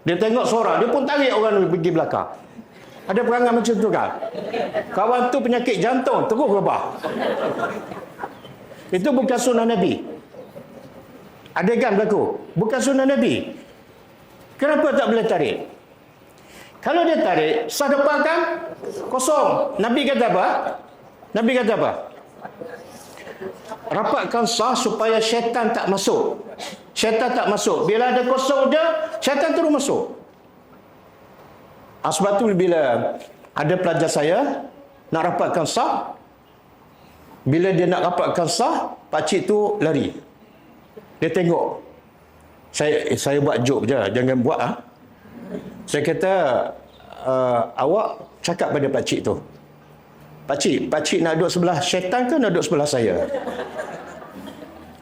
Dia tengok seorang, dia pun tarik orang pergi belakang. Ada perangai macam tu kan? Kawan tu penyakit jantung, terus rebah. Itu bukan sunnah Nabi. Adegan berlaku. Bukan sunnah Nabi. Kenapa tak boleh tarik? Kalau dia tarik, sah depan kan? Kosong. Nabi kata apa? Nabi kata apa? Rapatkan sah supaya syaitan tak masuk. Syaitan tak masuk. Bila ada kosong dia, syaitan terus masuk. Sebab tu bila ada pelajar saya nak rapatkan sah, bila dia nak rapatkan sah, pakcik tu lari. Dia tengok. Saya buat joke je, jangan buat ah. Saya kata, awak cakap pada pakcik tu, Pakcik nak duduk sebelah syaitan ke nak duduk sebelah saya?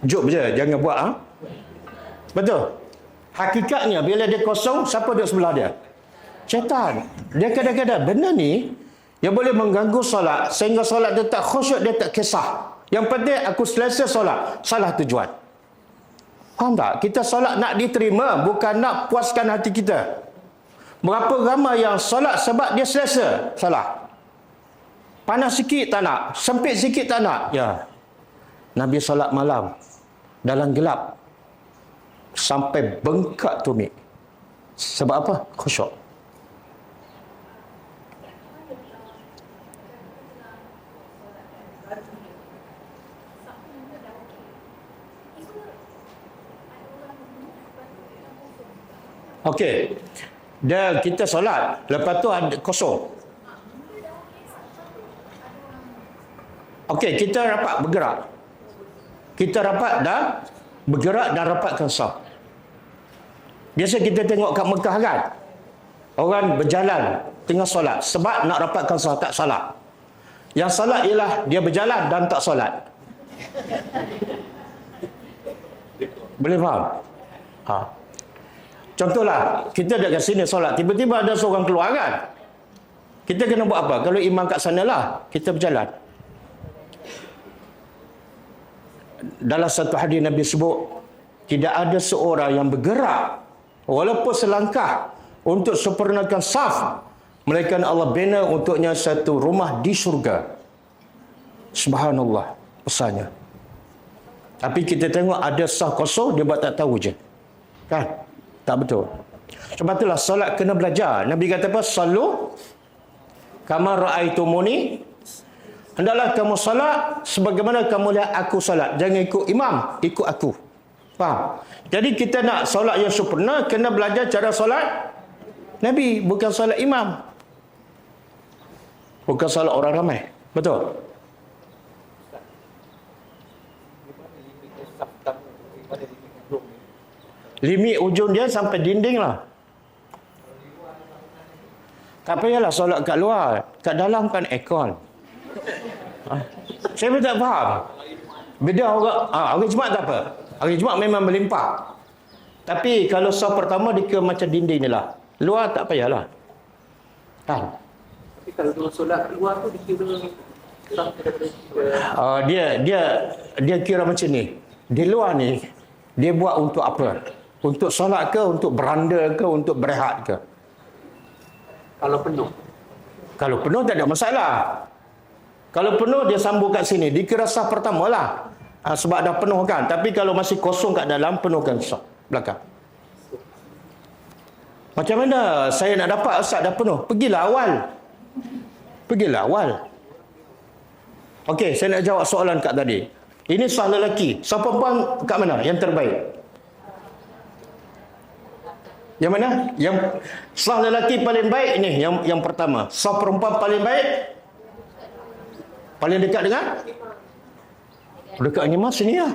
Joke je, jangan buat ah. Betul? Hakikatnya bila dia kosong, siapa duduk sebelah dia? Syaitan. Dia kadang-kadang benda ni yang boleh mengganggu solat sehingga solat dia tak khusyuk, dia tak kisah. Yang penting aku selesa solat. Salah tujuan. Faham tak? Kita solat nak diterima, bukan nak puaskan hati kita. Berapa ramai yang solat sebab dia selesa? Salah. Panas sikit tak nak, sempit sikit tak nak. Ya. Nabi solat malam dalam gelap sampai bengkak tumit. Sebab apa? Khusyuk. Okey. Dia kita solat, lepas tu ada kosong. Okey, kita rapat bergerak. Kita rapat dan bergerak dan rapatkan saf. Biasa kita tengok kat Mekah kan, orang berjalan tengah solat sebab nak rapatkan saf, tak salah. Yang salah ialah dia berjalan dan tak solat. Boleh faham? Ha. Contohlah, kita dekat sini solat, tiba-tiba ada seorang keluar kan? Kita kena buat apa? Kalau imam kat sana lah, kita berjalan. Dalam satu hadis Nabi sebut, tidak ada seorang yang bergerak walaupun selangkah untuk sempurnakan saf, melainkan Allah bina untuknya satu rumah di syurga. Subhanallah pesannya. Tapi kita tengok ada saf kosong, dia buat tak tahu je. Kan? Tak betul. Sebab itulah solat kena belajar. Nabi kata apa? Sallu kama ra'aitumuni. Hendaklah kamu solat sebagaimana kamu lihat aku solat. Jangan ikut imam, ikut aku. Faham? Jadi kita nak solat yang sempurna, kena belajar cara solat Nabi, bukan solat imam. Bukan solat orang ramai. Betul? Limit ujung dia sampai dinding lah. Tak payahlah solat kat luar. Kat dalam kan aircon. Saya pun tak faham. Beda orang Jumaat tak apa. Hari Jumaat memang melimpah. Tapi kalau saf pertama dia macam dinding ni lah. Luar tak payahlah. Kan? Tapi kalau dia solat keluar tu dikira saf dia kira macam ni. Di luar ni dia buat untuk apa? Untuk solat ke, untuk beranda ke, untuk berehat ke? kalau penuh. Kalau penuh tak ada masalah. Kalau penuh dia sambung kat sini, dikira saf pertama lah. Sebab dah penuh kan. Tapi kalau masih kosong kat dalam, penuhkan saf belakang. Macam mana saya nak dapat Ustaz dah penuh? Pergilah awal. Okey, saya nak jawab soalan kat tadi. Ini saf lelaki. Saf perempuan kat mana yang terbaik? Yang mana? Yang saf lelaki paling baik ni yang pertama. Saf perempuan paling baik? Paling dekat dengan? Dekat dengan mas sini lah.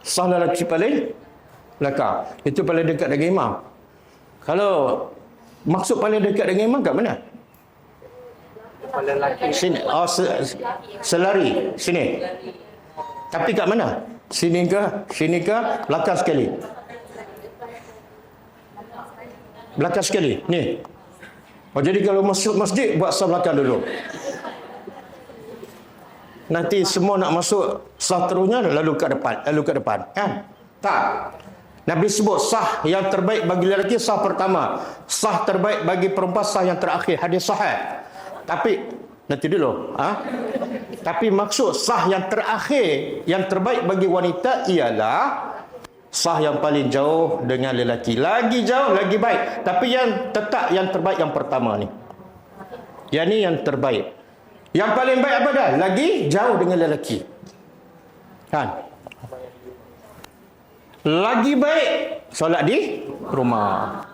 Saf lelaki paling belakang. Itu paling dekat dengan imam. Kalau maksud paling dekat dengan imam kat mana? Kepala lelaki. Sini. Selari. Sini. Tapi kat mana? Sini ke? Belakang sekali. Belakang sekali. Ni. Oh, jadi kalau masuk masjid, buat saf belakang dulu. Nanti semua nak masuk saf terusnya, lalu ke depan. Kan? Tak. Nabi sebut sah yang terbaik bagi lelaki sah pertama, sah terbaik bagi perempuan sah yang terakhir. Hadis sahih. Tapi nanti dulu, Tapi maksud sah yang terakhir, yang terbaik bagi wanita ialah sah yang paling jauh dengan lelaki. Lagi jauh, lagi baik. Tapi yang tetap yang terbaik yang pertama ni. Yang ni yang terbaik. Yang paling baik apa dah? Lagi jauh dengan lelaki. Kan? Lagi baik solat di rumah.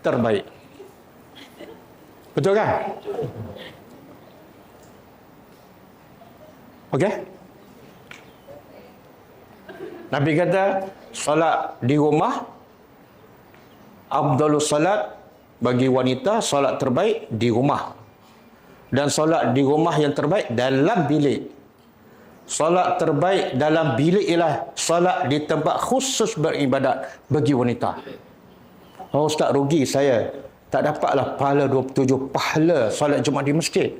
Terbaik. Betul kan? Okey? Nabi kata solat di rumah afdalus salat bagi wanita, solat terbaik di rumah. Dan solat di rumah yang terbaik dalam bilik. Solat terbaik dalam bilik ialah solat di tempat khusus beribadat bagi wanita. Oh, Ustaz, rugi saya. Tak dapatlah pahala 27 pahala solat Jumaat di masjid.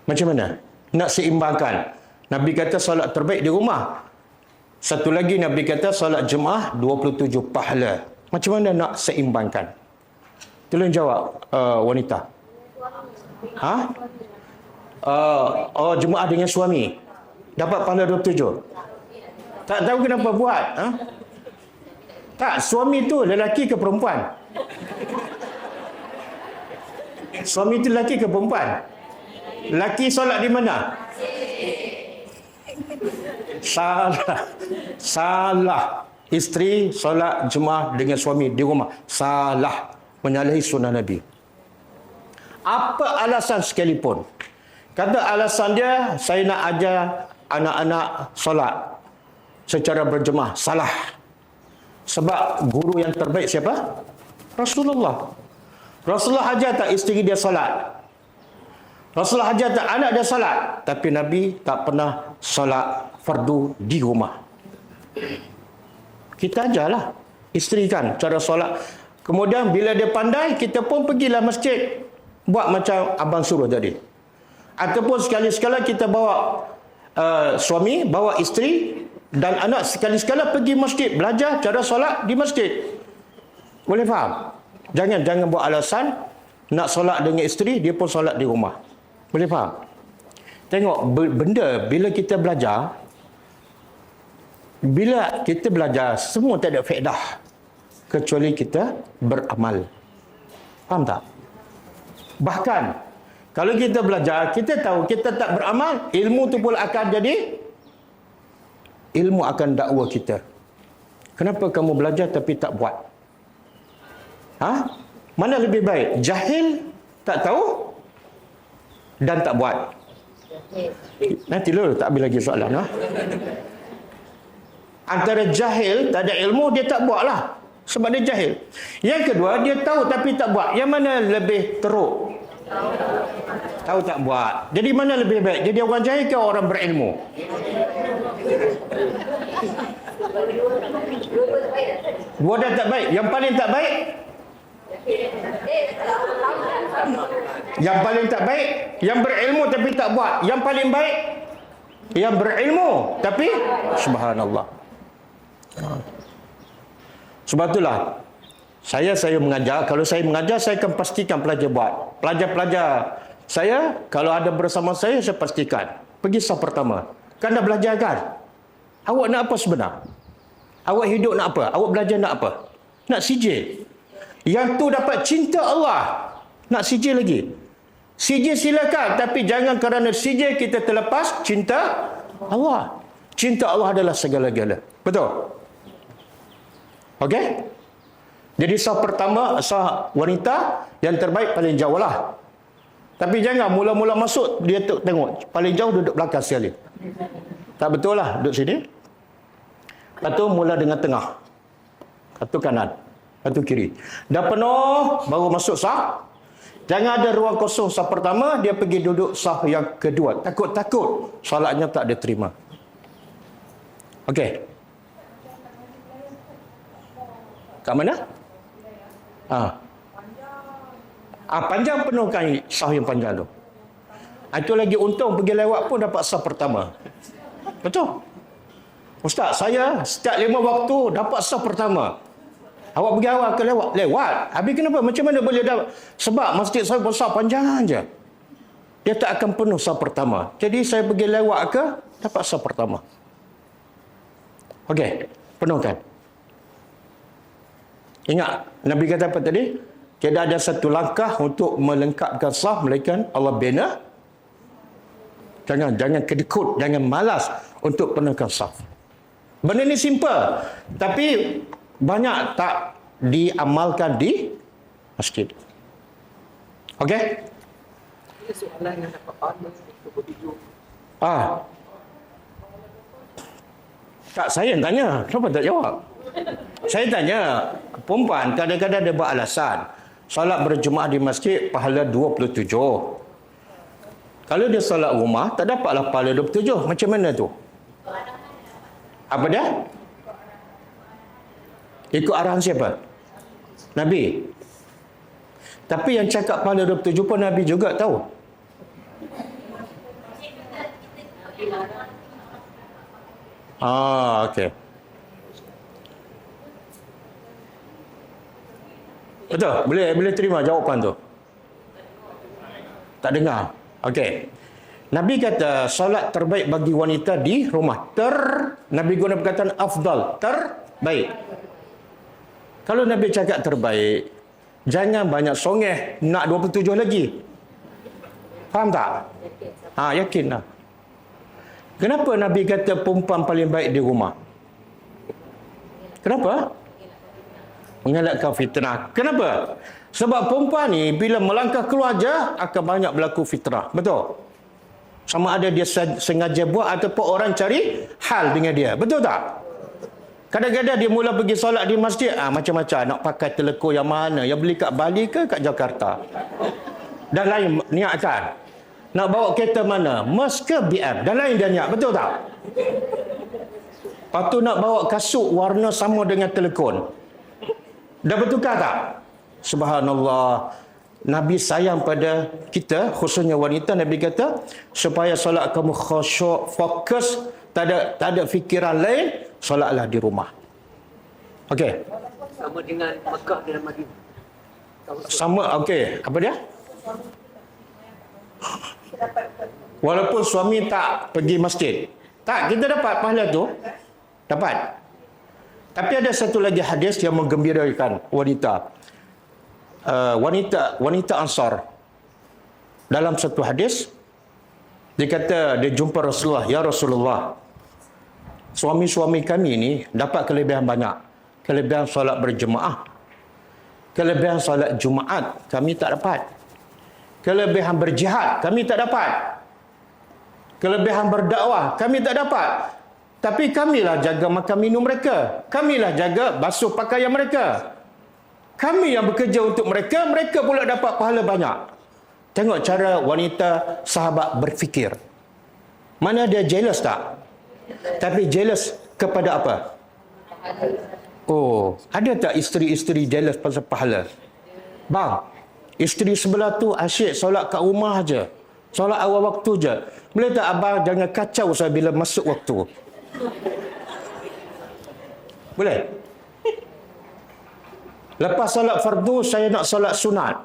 Macam mana? Nak seimbangkan. Nabi kata solat terbaik di rumah. Satu lagi Nabi kata solat Jumaat 27 pahala. Macam mana nak seimbangkan? Tolong jawab wanita. Jumaat dengan suami dapat pahala 27. Tak tahu kenapa buat. Tak, suami tu lelaki ke perempuan? Suami tu lelaki ke perempuan? Lelaki solat di mana? Salah. Isteri solat Jumaat dengan suami di rumah. Salah. Menyalahi sunnah Nabi. Apa alasan sekalipun. Kata alasan dia, saya nak ajar anak-anak solat secara berjemaah. Salah. Sebab guru yang terbaik siapa? Rasulullah. Rasulullah ajar tak isteri dia solat? Rasulullah ajar tak anak dia solat? Tapi Nabi tak pernah solat fardu di rumah. Kita ajarlah isteri kan cara solat. Kemudian bila dia pandai, kita pun pergilah masjid. Buat macam abang suruh tadi. Ataupun sekali-sekala kita bawa suami, bawa isteri dan anak sekali-sekala pergi masjid. Belajar cara solat di masjid. Boleh faham? Jangan buat alasan nak solat dengan isteri, dia pun solat di rumah. Boleh faham? Tengok benda bila kita belajar, semua tak ada faedah kecuali kita beramal. Faham tak? Bahkan kalau kita belajar, kita tahu kita tak beramal, ilmu tu pula akan jadi ilmu akan dakwa kita. Kenapa kamu belajar tapi tak buat? Mana lebih baik? Jahil, tak tahu dan tak buat. Nanti dulu tak habis lagi soalan. Antara jahil, tak ada ilmu, dia tak buat lah. Sebab dia jahil. Yang kedua, dia tahu tapi tak buat. Yang mana lebih teruk? Tahu tak buat. Jadi mana lebih baik? Jadi orang jahil ke orang berilmu? Dua dah tak baik. Yang paling tak baik? Yang paling tak baik? Yang berilmu tapi tak buat. Yang paling baik? Yang berilmu tapi subhanallah. Sebab itulah saya mengajar. Kalau saya mengajar, saya akan pastikan pelajar buat. Pelajar-pelajar saya, kalau ada bersama saya pastikan. Pergi saf pertama. Kan dah belajar kan? Awak nak apa sebenar? Awak hidup nak apa? Awak belajar nak apa? Nak sijil. Yang tu dapat cinta Allah. Nak sijil lagi. Sijil silakan. Tapi jangan kerana sijil kita terlepas cinta Allah. Cinta Allah adalah segala-gala. Betul? Okey? Jadi saf pertama, saf wanita yang terbaik paling jauh lah. Tapi jangan mula-mula masuk, dia tengok. Paling jauh duduk belakang sekali. Tak betul lah, duduk sini. Lepas tu mula dengan tengah. Lepas tu kanan. Lepas tu kiri. Dah penuh, baru masuk saf. Jangan ada ruang kosong saf pertama, dia pergi duduk saf yang kedua. Takut-takut, solatnya tak dia terima. Okey. Kat mana? Panjang penuhkan saf yang panjang tu. Itu lagi untung pergi lewat pun dapat saf pertama. Betul? Ustaz, saya setiap 5 waktu dapat saf pertama. Awak pergi awal ke lewat? Lewat. Habis kenapa? Macam mana boleh dapat? Sebab masjid saya besar panjang je. Dia tak akan penuh saf pertama. Jadi saya pergi lewat ke, dapat saf pertama. Okey, penuhkan. Ingat, Nabi kata apa tadi? Tidak ada satu langkah untuk melengkapkan saf melainkan Allah bina. Jangan kedekut, jangan malas untuk penuhkan saf. Benda ni simple, tapi banyak tak diamalkan di masjid. Okey? Ini soalan yang dapat pahala untuk video. Tak, saya yang tanya. Kenapa tak jawab? Saya tanya, perempuan kadang-kadang dia buat alasan. Solat berjemaah di masjid, pahala 27. Kalau dia solat rumah, tak dapatlah pahala 27. Macam mana tu? Apa dia? Ikut arahan siapa? Nabi. Tapi yang cakap pahala 27 pun Nabi juga tahu. Okey. Betul? Boleh terima jawapan tu? Tak dengar? Okey. Nabi kata solat terbaik bagi wanita di rumah. Nabi guna perkataan afdal, terbaik. Kalau Nabi cakap terbaik, jangan banyak songeh nak 27 lagi. Faham tak? Yakin lah. Kenapa Nabi kata perempuan paling baik di rumah? Kenapa? Mengelakkan fitnah. Kenapa? Sebab perempuan ni bila melangkah keluar je akan banyak berlaku fitnah. Betul? Sama ada dia sengaja buat ataupun orang cari hal dengan dia. Betul tak? Kadang-kadang dia mula pergi solat di masjid, macam-macam. Nak pakai telekor yang mana? Yang beli kat Bali ke kat Jakarta? Dan lain niatkan. Nak bawa kereta mana? Merc ke BM? Dan lain dia niat. Betul tak? Lepas tu nak bawa kasut warna sama dengan telekon. Dah bertukar tak? Subhanallah. Nabi sayang pada kita, khususnya wanita. Nabi kata, supaya solat kamu khusyuk, fokus, tak ada fikiran lain, solatlah di rumah. Okey. Sama dengan Mekah dan Madinah. Sama, okey. Apa dia? Walaupun suami tak pergi masjid. Tak, kita dapat pahala tu. Dapat. Tapi ada satu lagi hadis yang menggembirakan wanita. Wanita Ansar. Dalam satu hadis, dia kata, dia jumpa Rasulullah. Ya Rasulullah, suami-suami kami ni dapat kelebihan banyak. Kelebihan solat berjemaah. Kelebihan solat Jumaat, kami tak dapat. Kelebihan berjihad, kami tak dapat. Kelebihan berdakwah, kami tak dapat. Tapi kamilah jaga makan minum mereka. Kamilah jaga basuh pakaian mereka. Kami yang bekerja untuk mereka, mereka pula dapat pahala banyak. Tengok cara wanita sahabat berfikir. Mana dia jealous tak? Tapi jealous kepada apa? Ada tak isteri-isteri jealous pasal pahala? Bang, isteri sebelah tu asyik solat kat rumah aja. Solat awal waktu je. Boleh tak abang jangan kacau saya bila masuk waktu? Boleh? Lepas solat fardu, saya nak solat sunat.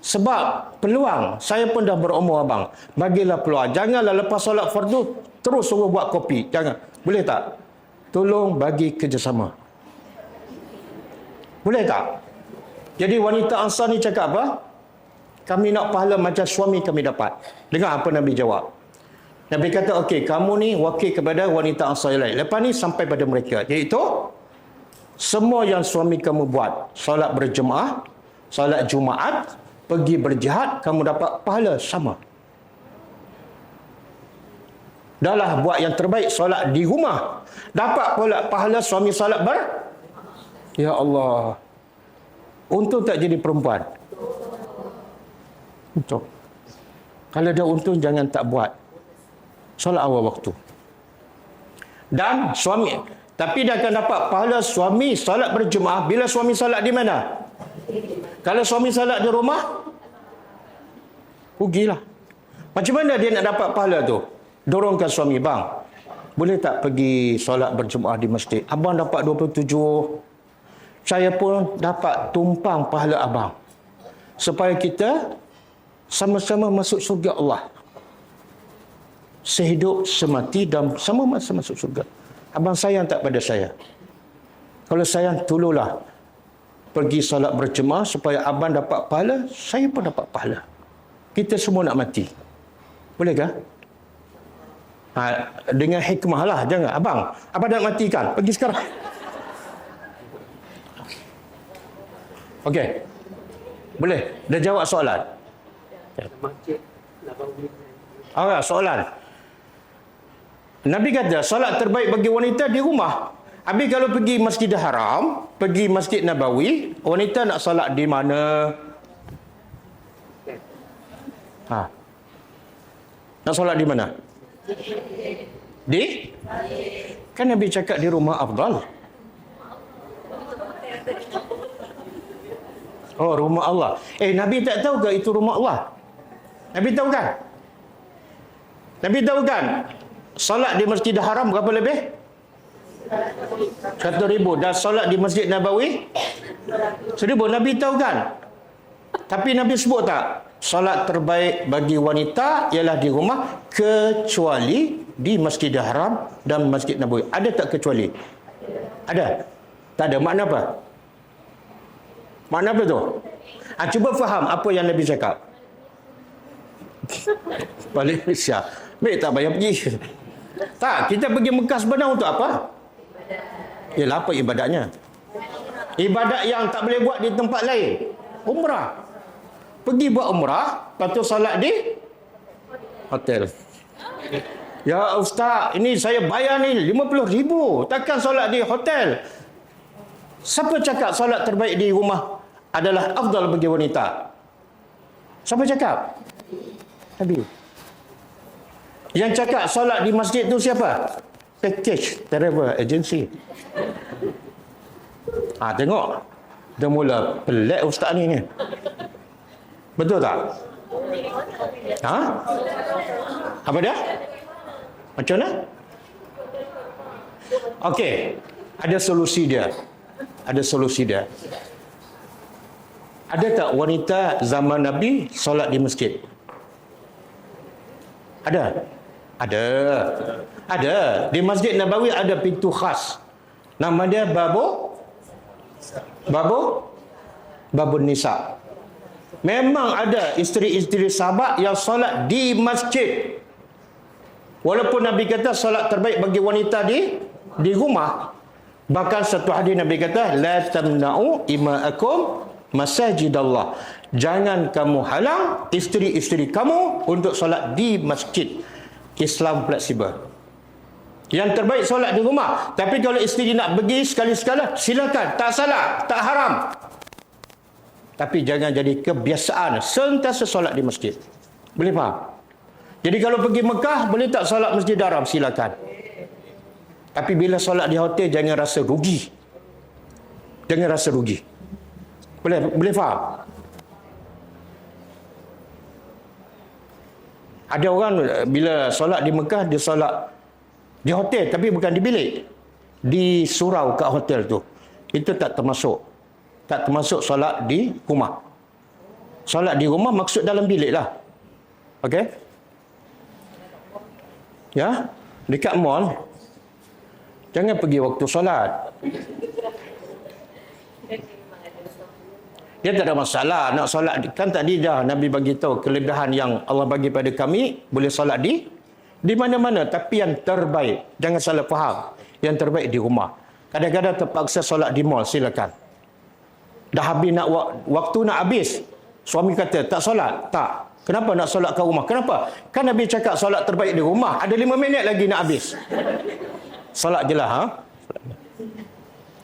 Sebab peluang, saya pun dah berumur abang. Bagilah peluang. Janganlah lepas solat fardu, terus suruh buat kopi. Jangan. Boleh tak? Tolong bagi kerjasama. Boleh tak? Jadi wanita Ansar ni cakap apa? Kami nak pahala macam suami kami dapat. Dengar apa Nabi jawab. Nabi kata, okey, kamu ni wakil kepada wanita Ansar yang lain. Lepas ni sampai pada mereka. Iaitu, semua yang suami kamu buat, solat berjemaah, solat Jumaat, pergi berjihad, kamu dapat pahala sama. Dahlah buat yang terbaik, solat di rumah. Dapat pula pahala suami solat Ya Allah. Untung tak jadi perempuan. Untung. Kalau dah untung, jangan tak buat. Solat awal waktu. Dan suami, tapi dia akan dapat pahala suami solat berjemaah bila suami solat di mana? Kalau suami solat di rumah, Rugilah. Macam mana dia nak dapat pahala tu? Dorongkan suami, bang, boleh tak pergi solat berjemaah di masjid? Abang dapat 27. Saya pun dapat tumpang pahala abang. Supaya kita sama-sama masuk surga Allah. Sehidup, semati dan sama-sama masuk surga. Abang sayang tak pada saya? Kalau sayang, tolonglah pergi solat berjemaah supaya abang dapat pahala, saya pun dapat pahala. Kita semua nak mati. Bolehkah? Dengan hikmah lah. Jangan, abang nak matikan? Pergi sekarang. Okey. Boleh? Dah jawab soalan? Masjid Nabawi. Alright, soalan. Nabi kata solat terbaik bagi wanita di rumah. Habis kalau pergi Masjidil Haram, pergi Masjid Nabawi, wanita nak solat di mana? Nak solat di mana? Di? Kan Nabi cakap di rumah afdal. Oh, rumah Allah. Nabi tak tahu ke itu rumah Allah? Nabi tahu kan? Nabi tahu kan? Solat di Masjidil Haram berapa lebih? 1,000. Dan solat di Masjid Nabawi 1,000. Nabi tahu kan? Tapi Nabi sebut tak? Solat terbaik bagi wanita ialah di rumah kecuali di Masjidil Haram dan Masjid Nabawi. Ada tak kecuali? Ada? Tak ada. Makna apa? Makna apa tu? Cuba faham apa yang Nabi cakap. Balik Malaysia. Baik, tak payah pergi. Tak, kita pergi Mekah sebenar untuk apa? Ialah apa ibadatnya? Ibadat yang tak boleh buat di tempat lain. Umrah. Pergi buat umrah, lepas tu solat di hotel. Ya Ustaz, ini saya bayar ni 50,000. Takkan solat di hotel? Siapa cakap solat terbaik di rumah adalah afdal bagi wanita? Siapa cakap? Nabi. Yang cakap solat di masjid tu siapa? Package travel agency. Tengok. Dah mula pelik ustaz ni. Betul tak? Apa dia? Macam mana? Okey. Ada solusi dia. Ada solusi dia. Ada tak wanita zaman Nabi solat di masjid? Ada? Ada. Ada. Di Masjid Nabawi ada pintu khas. Nama dia Babun Nisa. Memang ada isteri-isteri sahabat yang solat di masjid. Walaupun Nabi kata solat terbaik bagi wanita di rumah. Bahkan satu hadis Nabi kata la tamna'u ima'akum masajidallah. Jangan kamu halang isteri-isteri kamu untuk solat di masjid. Islam fleksibel. Yang terbaik solat di rumah. Tapi kalau isteri nak pergi sekali-sekala, silakan. Tak salah, tak haram. Tapi jangan jadi kebiasaan sentiasa solat di masjid. Boleh faham? Jadi kalau pergi Mekah, boleh tak solat Masjid Haram? Silakan. Tapi bila solat di hotel, jangan rasa rugi. Jangan rasa rugi. Boleh faham? Ada orang bila solat di Mekah, dia solat di hotel tapi bukan di bilik. Di surau kat hotel tu. Itu tak termasuk. Tak termasuk solat di rumah. Solat di rumah maksud dalam bilik lah. Okey? Ya? Dekat mall. Jangan pergi waktu solat. Dia tak ada masalah nak solat. Kan tadi dah Nabi bagi tahu kelebihan yang Allah bagi pada kami, boleh solat di mana-mana, tapi yang terbaik, jangan salah faham, yang terbaik di rumah. Kadang-kadang terpaksa solat di mall, silakan. Dah habis nak waktu nak habis, suami kata tak solat. Tak. Kenapa nak solat kat rumah? Kenapa? Kan Nabi cakap solat terbaik di rumah. Ada 5 minit lagi nak habis. Solat je lah.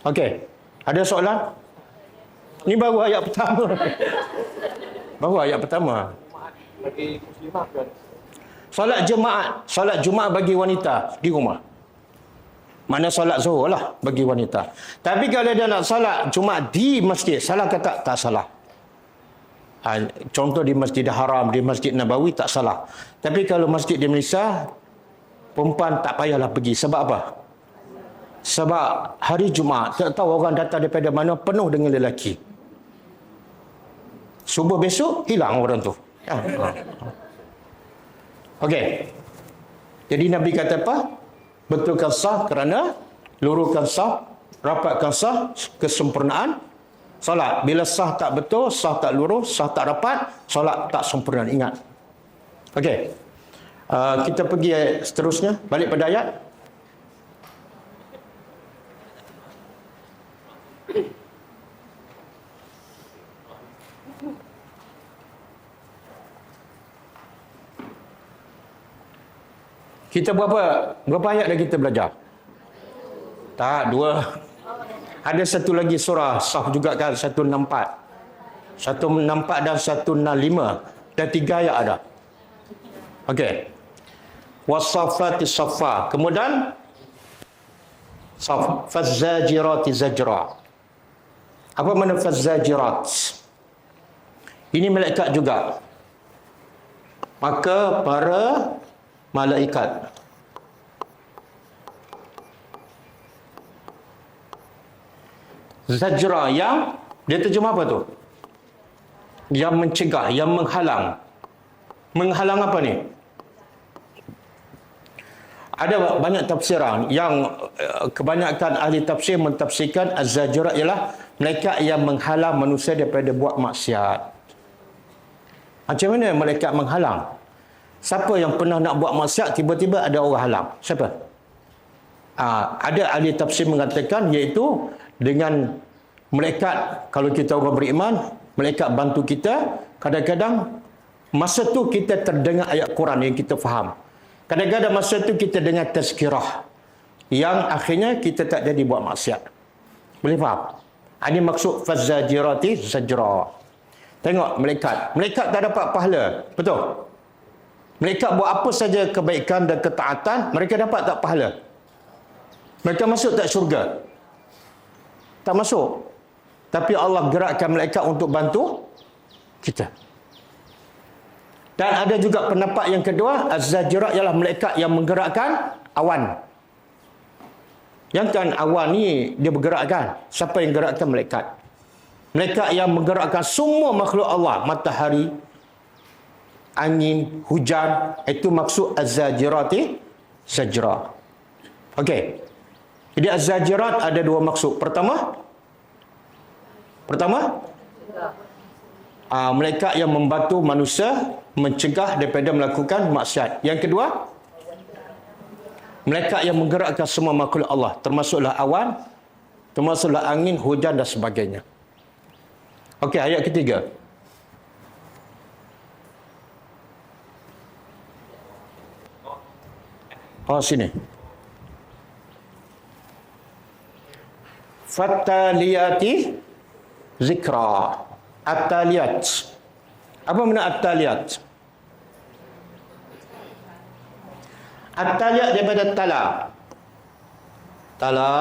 Okey. Ada soalan? Ini baru ayat pertama. Baru ayat pertama. Bagi muslimah kan. Solat Jumaat bagi wanita di rumah. Mana solat Zuhur lah bagi wanita. Tapi kalau dia nak solat Jumaat di masjid, salah kata tak salah. Contoh di Masjid Haram, di Masjid Nabawi tak salah. Tapi kalau masjid di Malaysia, perempuan tak payahlah pergi. Sebab apa? Sebab hari Jumaat, tak tahu orang datang daripada mana, penuh dengan lelaki. Subuh besok, hilang orang tu. Okey. Jadi Nabi kata apa? Betulkan sah kerana luruskan sah, rapatkan sah, kesempurnaan solat. Bila sah tak betul, sah tak lurus, sah tak rapat, solat tak sempurna. Ingat. Okey. Kita pergi seterusnya, balik pada ayat. Kita berapa ayat dah kita belajar? Tak, 2. Ada satu lagi surah Saf juga kan, 164. 164 dan 165. Dan 3 ayat ada. Okey. Was-saffati saffa. Kemudian faz-zajirati zajra. Apa makna faz-zajirat? Ini malaikat juga. Maka para malaikat zajra, yang dia terjemah apa tu? Yang mencegah, yang menghalang. Menghalang apa ni? Ada banyak tafsiran yang kebanyakan ahli tafsir mentafsirkan az-zajra ialah malaikat yang menghalang manusia daripada buat maksiat. Macam mana malaikat menghalang? Siapa yang pernah nak buat maksiat, tiba-tiba ada orang halang? Siapa? Ada ahli tafsir mengatakan iaitu dengan malaikat, kalau kita orang beriman, malaikat bantu kita. Kadang-kadang masa tu kita terdengar ayat Quran yang kita faham. Kadang-kadang masa tu kita dengar tazkirah yang akhirnya kita tak jadi buat maksiat. Boleh faham? Ini maksud faz-zajirati zajra. Tengok malaikat. Malaikat tak dapat pahala. Betul? Mereka buat apa saja kebaikan dan ketaatan, mereka dapat tak pahala? Mereka masuk tak syurga? Tak masuk. Tapi Allah gerakkan malaikat untuk bantu kita. Dan ada juga pendapat yang kedua, az-zajra ialah malaikat yang menggerakkan awan. Yang kan awan ni dia bergerakkan. Siapa yang gerakkan? Malaikat. Malaikat yang menggerakkan semua makhluk Allah, matahari, angin, hujan. Itu maksud az-zajirati zajra. Okey. Jadi az-zajirat ada 2 maksud. Pertama, malaikat yang membantu manusia mencegah daripada melakukan maksiat. Yang kedua, malaikat yang menggerakkan semua makhluk Allah, termasuklah awan, termasuklah angin, hujan dan sebagainya. Okey, ayat ketiga. Sini. Fattaliyati zikra. At-taliyat. Apa makna at-taliyat? At-taliyat daripada tala. Tala,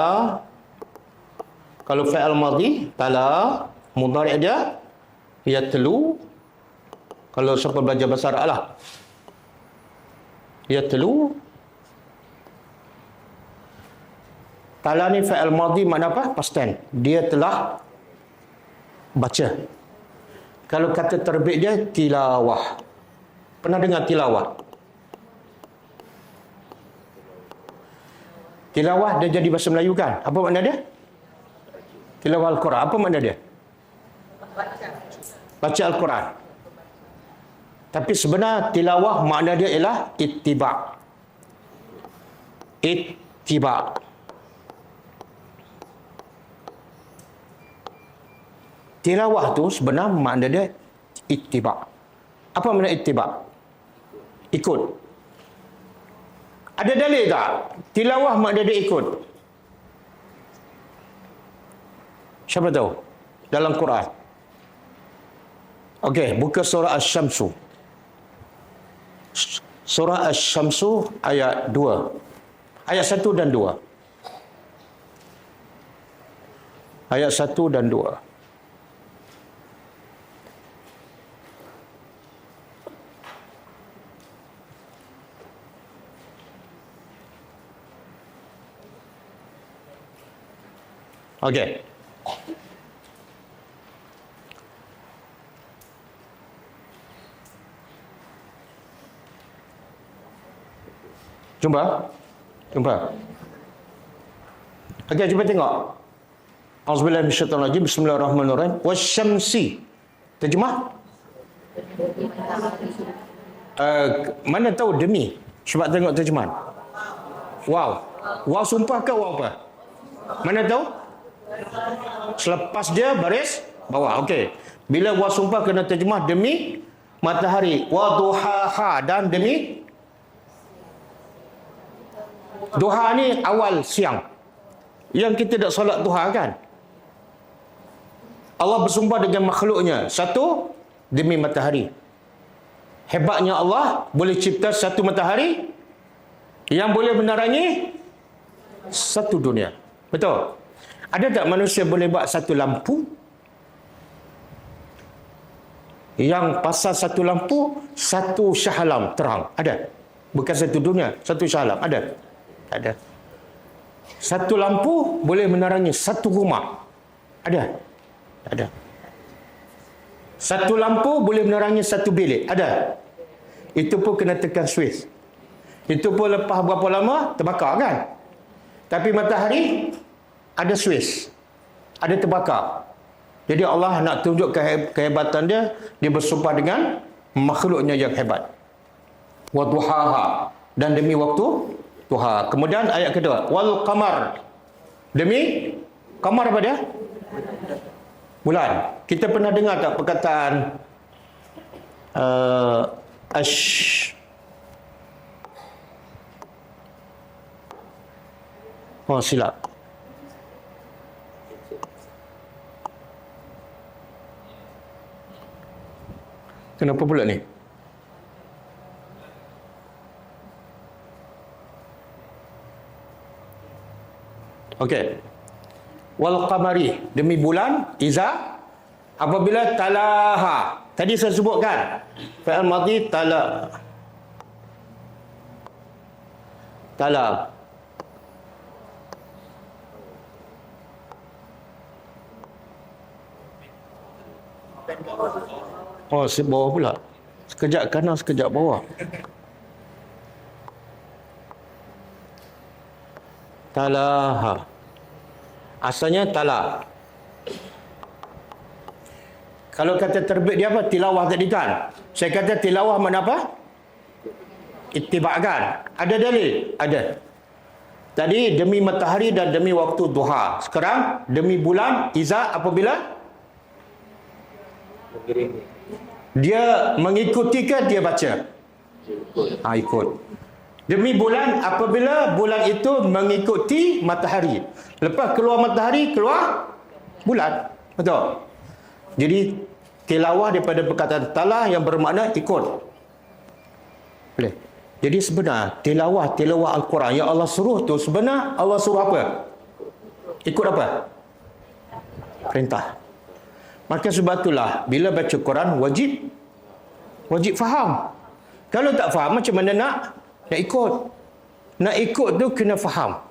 kalau fi'al madhi, tala, mudhari' dia yatlu. Kalau siapa belajar bahasa Arab lah, yatlu. Tala ni fi'al madhi makna apa? Past tense. Dia telah baca. Kalau kata terbit dia tilawah. Pernah dengar tilawah? Tilawah dia jadi bahasa Melayu kan? Apa makna dia? Tilawah Al-Quran. Apa makna dia? Baca Al-Quran. Tapi sebenarnya tilawah makna dia ialah ittiba'. Ittiba'. Tilawah tu sebenarnya makna dia ittiba'. Apa makna ittiba'? Ikut. Ada dalil tak? Tilawah makna dia ikut. Siapa tahu? Dalam Quran. Okey, buka surah Asy-Syamsu. Surah Asy-Syamsu ayat 2. Ayat 1 dan 2. Ayat 1 dan 2. Okey. Jumpa? Jumpa. Okey, cuba tengok. Auzubillahi minasyaitonir rajim. Bismillahirrahmanirrahim. Wasyamsi. Terjemah? Mana tahu demi? Cuba tengok terjemahan. Wow. Wow sumpah ke wow apa? Mana tahu? Selepas dia baris bawah. Okey. Bila wow sumpah kena terjemah demi matahari. Wa duhaha, dan demi duha ni awal siang. Yang kita tak solat duha kan? Allah bersumpah dengan makhluknya. Satu, demi matahari. Hebatnya Allah boleh cipta satu matahari yang boleh menerangi satu dunia. Betul? Ada tak manusia boleh buat satu lampu yang pasal satu lampu, satu shah alam terang? Ada? Bukan satu dunia, satu shah alam. Ada? Tak ada. Satu lampu boleh menerangi satu rumah. Ada? Tak ada. Satu lampu boleh menerangi satu bilik. Ada? Itu pun kena tekan switch. Itu pun lepas berapa lama terbakar kan? Tapi matahari ada switch. Ada terbakar. Jadi Allah nak tunjuk kehebatan dia, dia bersumpah dengan makhluknya yang hebat. Wa duhaha, dan demi waktu duha. Kemudian ayat kedua, wal qamar. Demi qamar apa dia? Bulan. Kita pernah dengar tak perkataan oh silap. Kenapa pula ni? Okey. Wal qamari, demi bulan, iza apabila talaha. Tadi saya sebutkan fi'il madhi tala. Tala. Oh, bawah pula. Sekejap kanan, sekejap bawah. Talaha. Asalnya tala. Kalau kata terbit dia apa? Tilawah tadi kan? Saya kata tilawah mana apa? Ittiba' kan? Ada dalil? Ada. Tadi demi matahari dan demi waktu duha. Sekarang demi bulan, iza apabila? Dia mengikuti ke dia baca? Ikut. Demi bulan apabila bulan itu mengikuti matahari. Lepas keluar matahari, keluar bulan. Betul? Jadi tilawah daripada perkataan tala yang bermakna ikut. Boleh. Jadi sebenar tilawah Al-Quran yang Allah suruh tu sebenar Allah suruh apa? Ikut apa? Perintah. Maka sebab itulah bila baca Quran wajib faham. Kalau tak faham macam mana nak ikut? Nak ikut tu kena faham.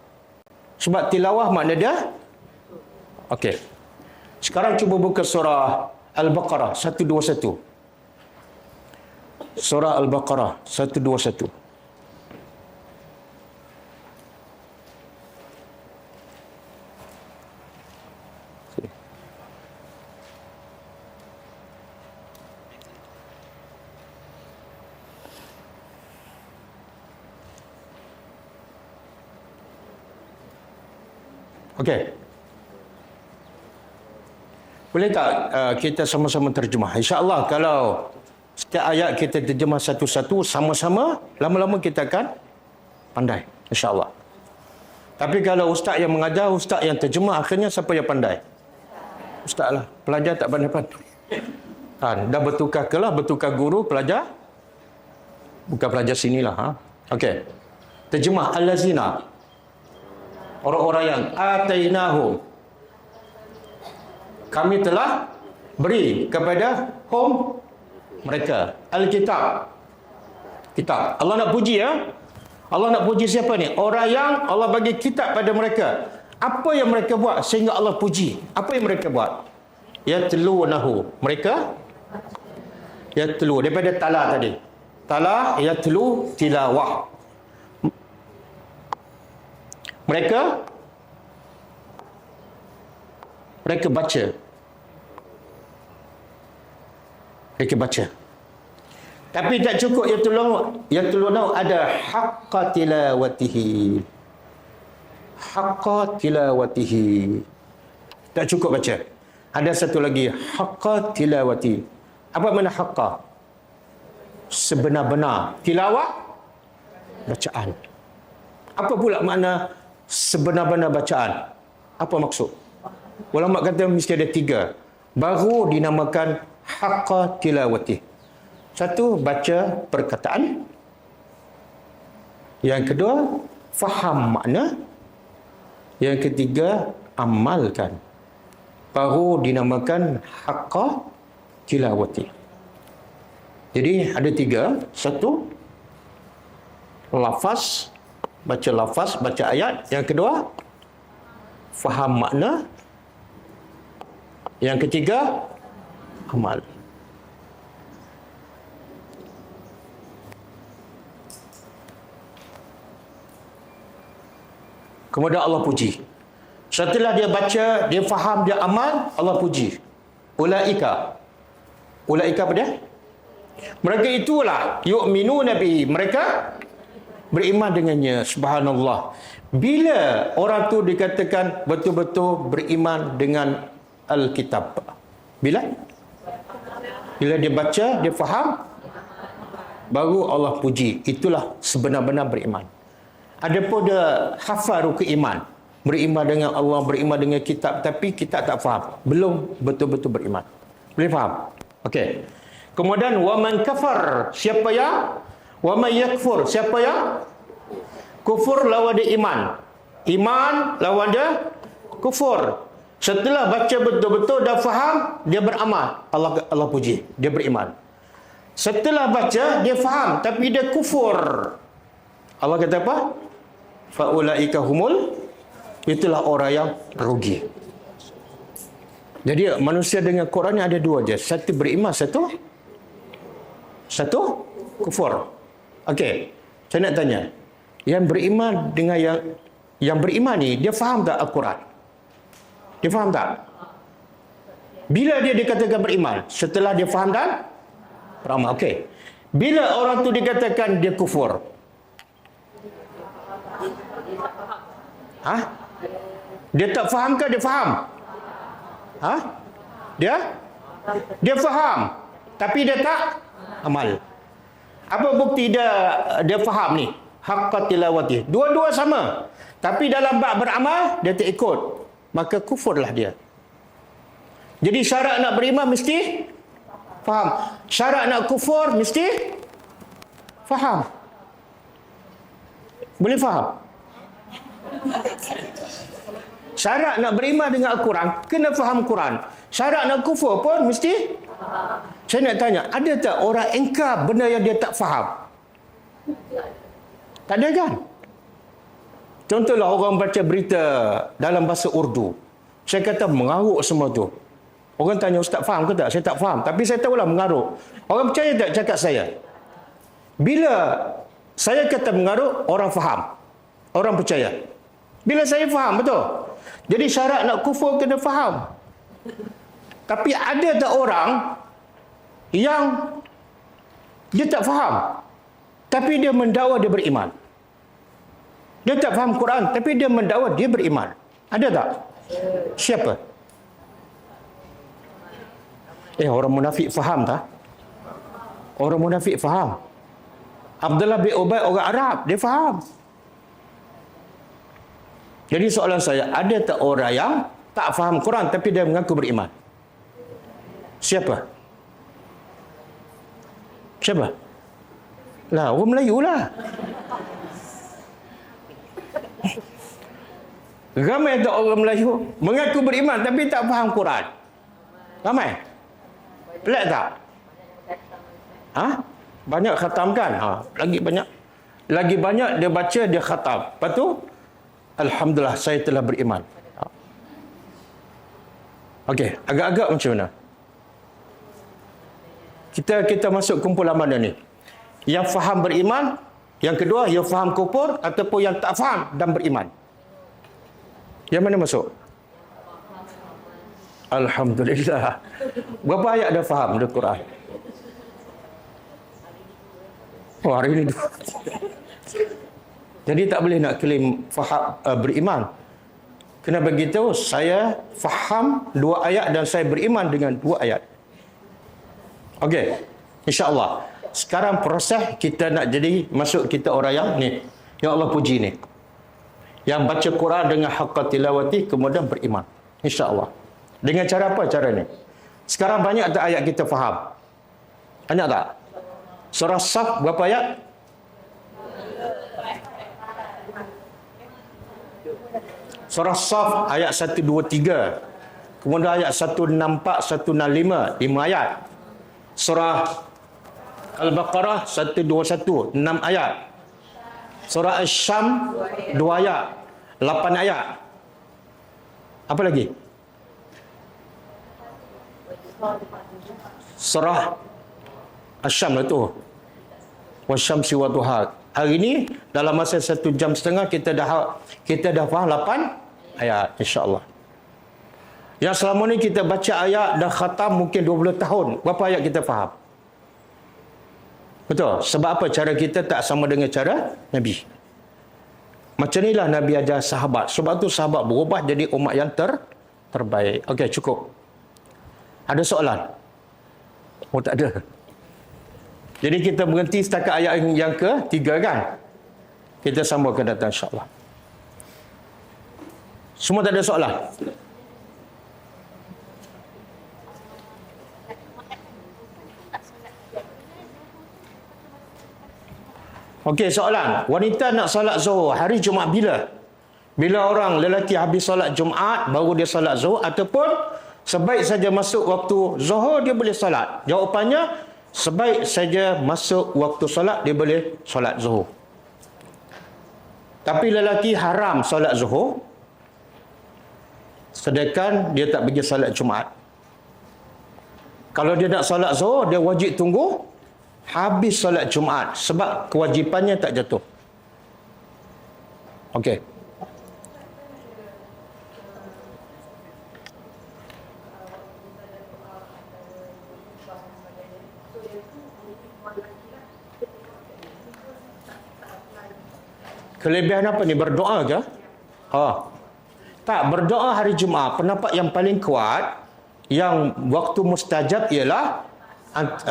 Sebab tilawah makna dia okey. Sekarang cuba buka surah Al-Baqarah 121. Surah Al-Baqarah 121. Okey. Boleh tak kita sama-sama terjemah? InsyaAllah kalau setiap ayat kita terjemah satu-satu sama-sama, lama-lama kita akan pandai. InsyaAllah. Tapi kalau ustaz yang mengajar, ustaz yang terjemah, akhirnya siapa yang pandai? Ustaz lah. Pelajar tak pandai-pandai. Dah bertukar guru, pelajar. Bukan pelajar sinilah. Okey. Terjemah Al-Lazina. Orang-orang yang atainahum. Kami telah beri kepada mereka Alkitab. Kitab. Allah nak puji ya. Allah nak puji siapa ni? Orang yang Allah bagi kitab pada mereka. Apa yang mereka buat sehingga Allah puji? Apa yang mereka buat? Yatlunahu. Mereka yatlu daripada tala tadi. Tala yatlu tilawah. Mereka baca. Mereka baca. Tapi tak cukup yatlunahu, ada haqqa tilawatihi. Haqqa tilawatihi. Tak cukup baca. Ada satu lagi, haqqa tilawati. Apa makna haqqa? Sebenar-benar. Tilawah, bacaan. Apa pula makna sebenar-benar bacaan? Apa maksud? Ulama kata mesti ada 3. Baru dinamakan haqqa tilawati. Satu, baca perkataan. Yang kedua, faham makna. Yang ketiga, amalkan. Baru dinamakan haqqa tilawati. Jadi ada 3. Satu, lafaz, baca ayat. Yang kedua, faham makna. Yang ketiga, amal. Kemudian Allah puji. Setelah dia baca, dia faham, dia amal, Allah puji. Ulaika. Ulaika apa dia? Mereka itulah yu'minuna bihi. Mereka beriman dengannya. Subhanallah. Bila orang tu dikatakan betul-betul beriman dengan Alkitab? Bila dia baca, dia faham, baru Allah puji. Itulah sebenar-benar beriman. Adapun dia hafaru keiman, beriman dengan Allah, beriman dengan kitab, tapi kita tak faham, belum betul-betul beriman. Boleh faham? Okey. Kemudian waman kafar, siapa yang waman yakfur, siapa yang kufur lawan dia iman. Iman lawan dia kufur. Setelah baca betul-betul dah faham, dia beramal. Allah puji, dia beriman. Setelah baca, dia faham tapi dia kufur. Allah kata apa? Faulaika humul, itulah orang yang rugi. Jadi manusia dengan Quran ni ada 2 je. Satu beriman, satu kufur. Okey. Saya nak tanya. Yang beriman dengan yang beriman ni, dia faham tak Al-Quran? Dia faham tak? Bila dia dikatakan beriman? Setelah dia faham dan beramal. Okey. Bila orang tu dikatakan dia kufur? Dia tak faham ke dia faham? Dia faham, tapi dia tak amal. Apa bukti dia faham ni? Haqqa tilawati. Dua-dua sama. Tapi dalam bab beramal, dia tak ikut. Maka kufurlah dia. Jadi syarat nak beriman mesti faham. Syarat nak kufur mesti faham. Boleh faham? Syarat nak beriman dengan Al-Quran, kena faham Quran. Syarat nak kufur pun mesti. Saya nak tanya, ada tak orang engkar benda yang dia tak faham? Tak ada kan? Contohlah orang baca berita dalam bahasa Urdu. Saya kata mengarut semua tu. Orang tanya, Ustaz faham ke tak? Saya tak faham. Tapi saya tahulah mengarut. Orang percaya tak cakap saya? Bila saya kata mengarut, orang faham. Orang percaya. Bila saya faham, betul? Jadi syarat nak kufur kena faham. Tapi ada tak orang yang dia tak faham, tapi dia mendakwa dia beriman. Dia tak faham Quran, tapi dia mendakwa dia beriman. Ada tak? Siapa? Orang munafik faham tak? Orang munafik faham. Abdullah bin Ubay orang Arab, dia faham. Jadi soalan saya, ada tak orang yang tak faham Quran tapi dia mengaku beriman? Siapa? Siapa? Lah, orang Melayu lah. Ramai tak orang Melayu mengaku beriman tapi tak faham Quran? Ramai? Pelik tak? Banyak khatam kan? Lagi banyak dia baca, dia khatam. Lepas tu Alhamdulillah, saya telah beriman. Okey, agak-agak macam mana? Kita masuk kumpulan mana ni? Yang faham beriman, yang kedua yang faham kufur, ataupun yang tak faham dan beriman? Yang mana masuk? Alhamdulillah. Berapa ayat dah faham dari Quran? Oh, hari ini. Jadi tak boleh nak claim faham beriman. Kena beritahu saya faham 2 ayat dan saya beriman dengan 2 ayat. Okey, insya-Allah. Sekarang proses kita nak jadi masuk kita orang yang ni. Ya Allah puji ni. Yang baca Quran dengan haqqa tilawati kemudian beriman. Insya-Allah. Dengan cara apa cara ni? Sekarang banyak tak ayat kita faham? Banyak tak? Surah Saf berapa ayat? Surah Saf ayat 1, 2, 3. Kemudian ayat 164, 165, 5 ayat. Surah Al-Baqarah 121, 6 ayat. Surah Asy-Syam 2 ayat, 8 ayat. Apa lagi? Surah Asy-Syam lah tu. Wasyamsi wa duha. Hari ini dalam masa 1 jam setengah kita dah faham 8 ayat, insya-Allah. Yang selama ni kita baca ayat dah khatam mungkin 20 tahun. Berapa ayat kita faham? Betul. Sebab apa? Cara kita tak sama dengan cara Nabi. Macam inilah Nabi ajar sahabat. Sebab tu sahabat berubah jadi umat yang terbaik. Okey, cukup. Ada soalan? Oh, tak ada. Jadi kita berhenti setakat ayat yang ke-3 kan? Kita sambung ke datang insya-Allah. Semua tak ada soalan? Okey, soalan. Wanita nak solat Zuhur hari Jumaat bila? Bila orang lelaki habis solat Jumaat baru dia solat Zuhur, ataupun sebaik saja masuk waktu Zuhur dia boleh solat? Jawapannya, sebaik saja masuk waktu solat dia boleh solat Zuhur. Tapi lelaki haram solat Zuhur sedangkan dia tak pergi solat Jumaat. Kalau dia nak solat Zuhur, dia wajib tunggu habis solat Jumaat sebab kewajipannya tak jatuh. Okey. Kelebihan apa ni? Berdoa ke? Tak, berdoa hari Jumaat. Pendapat yang paling kuat, yang waktu mustajab ialah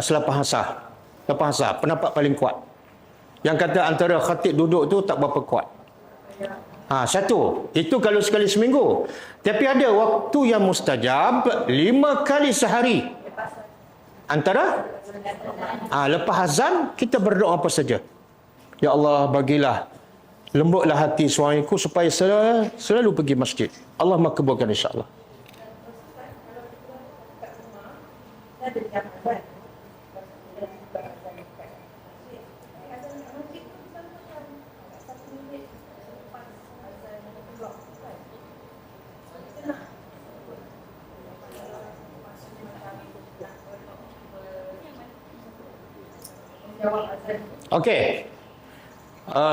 selepas asar. Lepas asar, pendapat paling kuat. Yang kata antara khatib duduk tu tak berapa kuat. Satu. Itu kalau sekali seminggu. Tapi ada waktu yang mustajab 5 kali sehari. Antara lepas azan kita berdoa apa saja. Ya Allah, bagilah lembutlah hati suamiku supaya selalu pergi masjid. Allah makbulkan insya-Allah. Okey.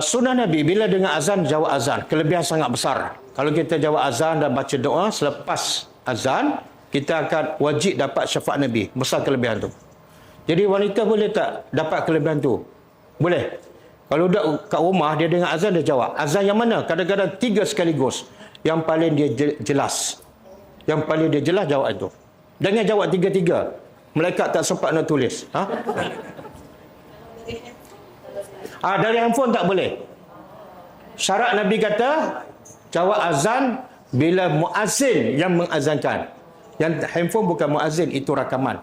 Sunnah Nabi bila dengar azan jawab azan, kelebihan sangat besar. Kalau kita jawab azan dan baca doa selepas azan, kita akan wajib dapat syafaat Nabi. Besar kelebihan tu. Jadi wanita boleh tak dapat kelebihan tu? Boleh. Kalau duduk kat rumah dia dengar azan dia jawab. Azan yang mana? Kadang-kadang 3 sekaligus. Yang paling dia jelas. Yang paling dia jelas jawab itu. Jangan jawab 3-3. Malaikat tak sempat nak tulis. Dari handphone tak boleh. Syarat Nabi kata jawab azan bila muazzin yang mengazankan. Yang handphone bukan muazzin, itu rakaman.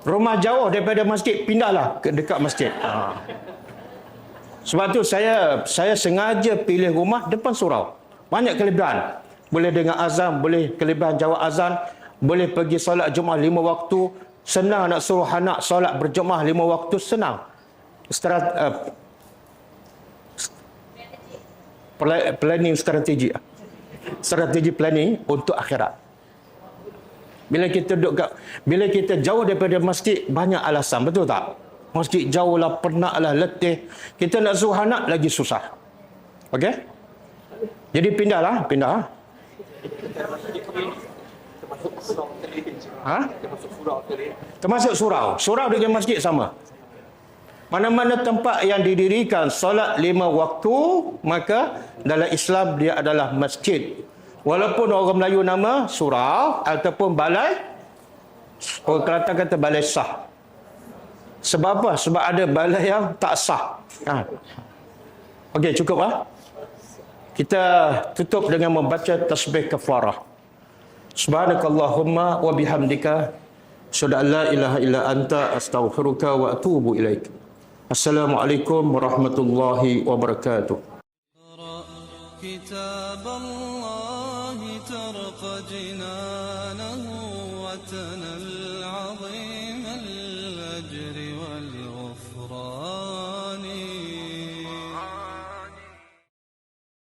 Rumah jauh daripada masjid, pindahlah ke dekat masjid. Sebab tu saya sengaja pilih rumah depan surau. Banyak kelebihan. Boleh dengar azan, boleh kelebihan jawab azan, boleh pergi solat Jumaat 5 waktu. Senang nak suruh anak solat berjemaah 5 waktu, senang. Planning strategi. Strategi planning untuk akhirat. Bila kita jauh daripada masjid, banyak alasan, betul tak? Masjid jauh lah, penat lah, letih. Kita nak suruh anak lagi susah. Okey? Jadi pindah. Ha? Termasuk surau. Surau dengan masjid sama. Mana-mana tempat yang didirikan solat 5 waktu, maka dalam Islam dia adalah masjid. Walaupun orang Melayu nama surau ataupun balai, orang Kelantan kata balai sah. Sebab apa? Sebab ada balai yang tak sah. Okey, cukup lah. Kita tutup dengan membaca tasbih kafarah. Subhanakallahumma wa bihamdika asyhadu an la ilaha illa anta astaghfiruka wa atubu ilaik. Assalamualaikum warahmatullahi wabarakatuh. كتاب الله ترقى جنانه وتنى العظيم الأجر